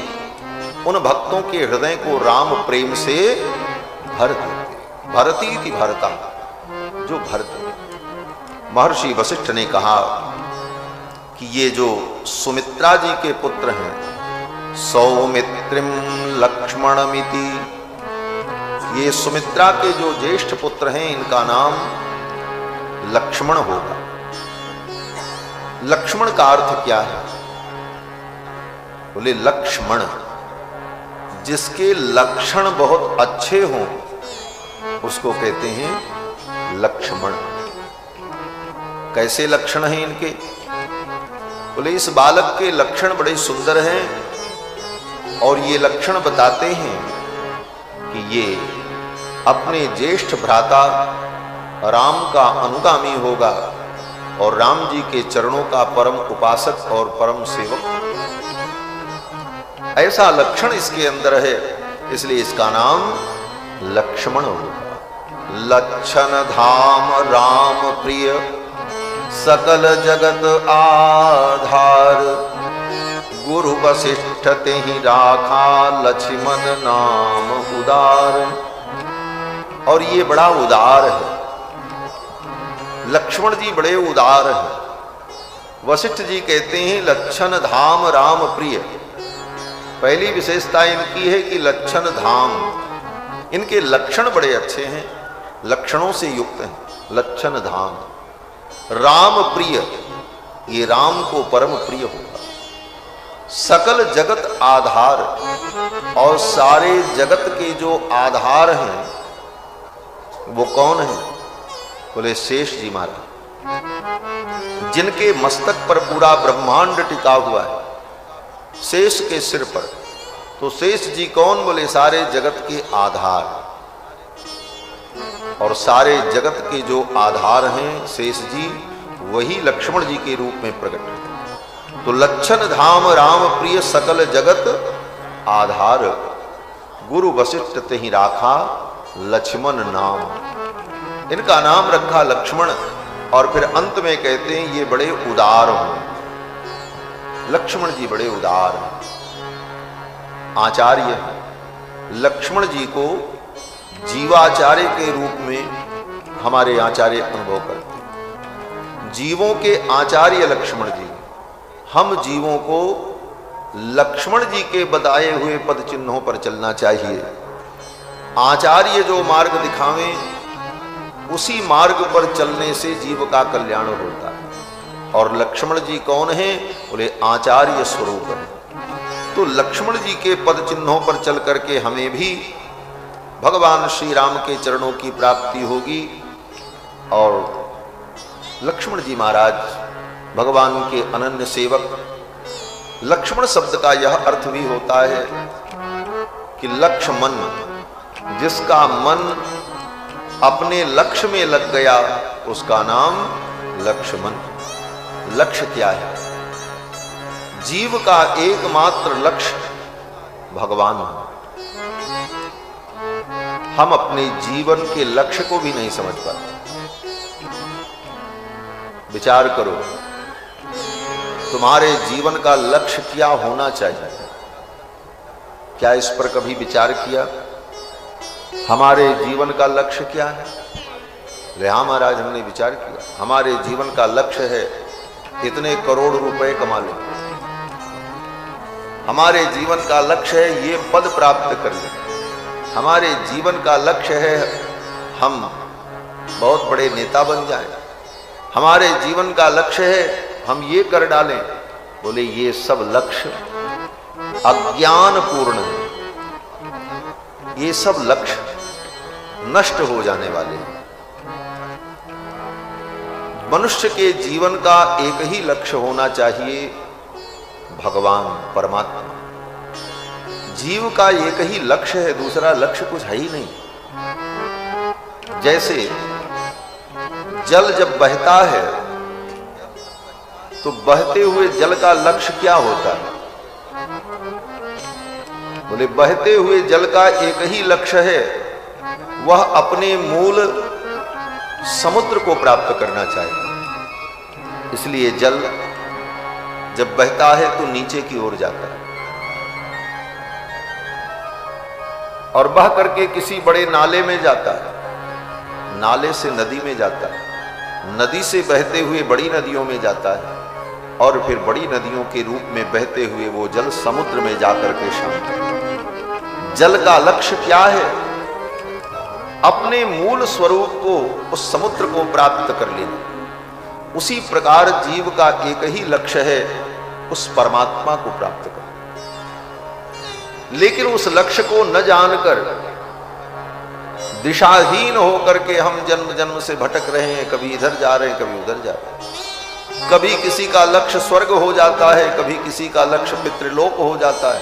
उन भक्तों के हृदय को राम प्रेम से भर देते। भरती थी भरता, जो भरत। महर्षि वशिष्ठ ने कहा कि ये जो सुमित्रा जी के पुत्र हैं, सौमित्रिम लक्ष्मणमिति, ये सुमित्रा के जो ज्येष्ठ पुत्र हैं इनका नाम लक्ष्मण होगा। लक्ष्मण का अर्थ क्या है? बोले लक्ष्मण, जिसके लक्षण बहुत अच्छे हों उसको कहते हैं लक्ष्मण। कैसे लक्षण हैं इनके? बोले इस बालक के लक्षण बड़े सुंदर हैं और ये लक्षण बताते हैं कि ये अपने ज्येष्ठ भ्राता राम का अनुगामी होगा और राम जी के चरणों का परम उपासक और परम सेवक। ऐसा लक्षण इसके अंदर है, इसलिए इसका नाम लक्ष्मण होगा। लक्षण धाम राम प्रिय सकल जगत आधार, गुरु वशिष्ठ ते ही राखा लक्ष्मण नाम उदार। और ये बड़ा उदार है, लक्ष्मण जी बड़े उदार हैं। वशिष्ठ जी कहते हैं लक्षण धाम राम प्रिय। पहली विशेषता इनकी है कि लक्षण धाम, इनके लक्षण बड़े अच्छे हैं, लक्षणों से युक्त हैं। लक्षण धाम राम प्रिय, ये राम को परम प्रिय होगा। सकल जगत आधार, और सारे जगत के जो आधार हैं वो कौन है? बोले शेष जी महाराज, जिनके मस्तक पर पूरा ब्रह्मांड टिका हुआ है, शेष के सिर पर। तो शेष जी कौन? बोले सारे जगत के आधार। और सारे जगत के जो आधार हैं शेष जी, वही लक्ष्मण जी के रूप में प्रकट है। तो लक्षण धाम राम प्रिय सकल जगत आधार, गुरु वशिष्ठ ते ही राखा लक्ष्मण नाम। इनका नाम रखा लक्ष्मण। और फिर अंत में कहते हैं ये बड़े उदार हों। लक्ष्मण जी बड़े उदार हैं, आचार्य हैं। लक्ष्मण जी को जीवाचार्य के रूप में हमारे आचार्य अनुभव करते हैं। जीवों के आचार्य लक्ष्मण जी, हम जीवों को लक्ष्मण जी के बताए हुए पद चिन्हों पर चलना चाहिए। आचार्य जो मार्ग दिखावें उसी मार्ग पर चलने से जीव का कल्याण होता है। और लक्ष्मण जी कौन हैं? बोले आचार्य स्वरूप है। तो लक्ष्मण जी के पद चिन्हों पर चल करके हमें भी भगवान श्री राम के चरणों की प्राप्ति होगी। और लक्ष्मण जी महाराज भगवान के अनन्य सेवक। लक्ष्मण शब्द का यह अर्थ भी होता है कि लक्ष्य मन, जिसका मन अपने लक्ष्य में लग गया उसका नाम लक्ष्मण। लक्ष्य क्या है? जीव का एकमात्र लक्ष्य भगवान है। हम अपने जीवन के लक्ष्य को भी नहीं समझ पाते। विचार करो, तुम्हारे जीवन का लक्ष्य क्या होना चाहिए? क्या इस पर कभी विचार किया? हमारे जीवन का लक्ष्य क्या है? हाँ महाराज, हमने विचार किया। हमारे जीवन का लक्ष्य है इतने करोड़ रुपए कमा लें। हमारे जीवन का लक्ष्य है ये पद प्राप्त कर लें। हमारे जीवन का लक्ष्य है हम बहुत बड़े नेता बन जाएं। हमारे जीवन का लक्ष्य है हम ये कर डालें। बोले ये सब लक्ष्य अज्ञान पूर्ण है। ये सब लक्ष्य नष्ट हो जाने वाले हैं। मनुष्य के जीवन का एक ही लक्ष्य होना चाहिए, भगवान परमात्मा। जीव का एक ही लक्ष्य है, दूसरा लक्ष्य कुछ है ही नहीं। जैसे जल जब बहता है तो बहते हुए जल का लक्ष्य क्या होता है? बोले बहते हुए जल का एक ही लक्ष्य है, वह अपने मूल समुद्र को प्राप्त करना चाहिए। इसलिए जल जब बहता है तो नीचे की ओर जाता है और बह करके किसी बड़े नाले में जाता है, नाले से नदी में जाता है, नदी से बहते हुए बड़ी नदियों में जाता है और फिर बड़ी नदियों के रूप में बहते हुए वो जल समुद्र में जाकर के शांत। जल का लक्ष्य क्या है? अपने मूल स्वरूप को, उस समुद्र को प्राप्त कर लेना। उसी प्रकार जीव का एक ही लक्ष्य है, उस परमात्मा को प्राप्त करना। लेकिन उस लक्ष्य को न जानकर दिशाहीन होकर के हम जन्म जन्म से भटक रहे हैं। कभी इधर जा रहे हैं, कभी उधर जा रहे हैं। कभी किसी का लक्ष्य स्वर्ग हो जाता है, कभी किसी का लक्ष्य पितृलोक हो जाता है,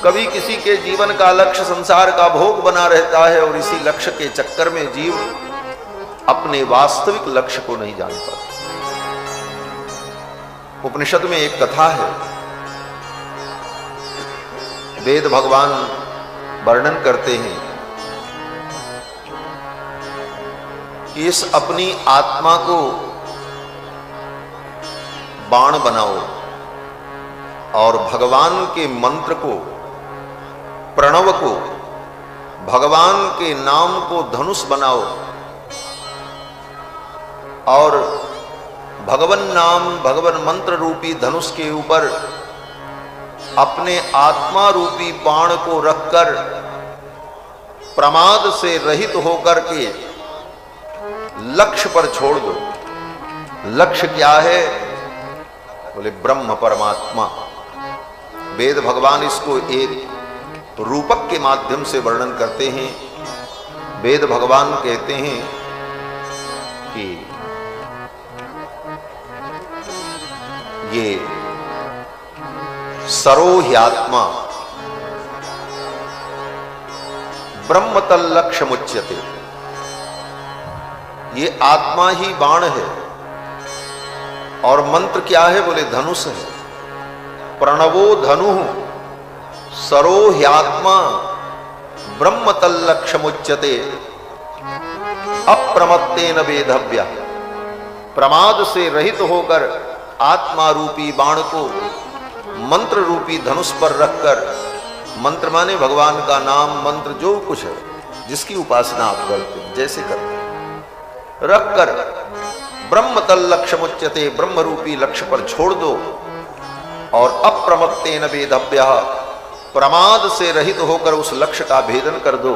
कभी किसी के जीवन का लक्ष्य संसार का भोग बना रहता है। और इसी लक्ष्य के चक्कर में जीव अपने वास्तविक लक्ष्य को नहीं जान पाता। उपनिषद में एक कथा है, वेद भगवान वर्णन करते हैं कि इस अपनी आत्मा को बाण बनाओ और भगवान के मंत्र को, प्रणव को, भगवान के नाम को धनुष बनाओ और भगवन नाम, भगवन मंत्र रूपी धनुष के ऊपर अपने आत्मा रूपी बाण को रखकर प्रमाद से रहित होकर के लक्ष्य पर छोड़ दो। लक्ष्य क्या है? बोले ब्रह्म परमात्मा। वेद भगवान इसको एक रूपक के माध्यम से वर्णन करते हैं। वेद भगवान कहते हैं कि ये सरोह्यात्मा ब्रह्मतल लक्ष्य मुच्यते। ये आत्मा ही बाण है और मंत्र क्या है? बोले धनुष है। प्रणवो धनु सरोह्यात्मा ब्रह्मतल लक्ष्य मुच्यते अप्रमत्तेन वेधव्य। प्रमाद से रहित होकर आत्मा रूपी बाण को मंत्र रूपी धनुष पर रखकर, मंत्र माने भगवान का नाम, मंत्र जो कुछ है जिसकी उपासना आप करते हैं, जैसे करते हैं, रखकर ब्रह्मतल लक्ष्य मुच्यते, ब्रह्म रूपी लक्ष्य पर छोड़ दो। और अप्रमत्तेन वेदव्यः, प्रमाद से रहित होकर उस लक्ष्य का भेदन कर दो,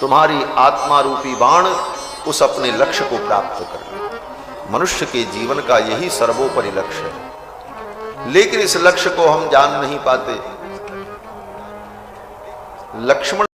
तुम्हारी आत्मा रूपी बाण उस अपने लक्ष्य को प्राप्त कर ले। मनुष्य के जीवन का यही सर्वोपरि लक्ष्य है, लेकिन इस लक्ष्य को हम जान नहीं पाते। लक्ष्मण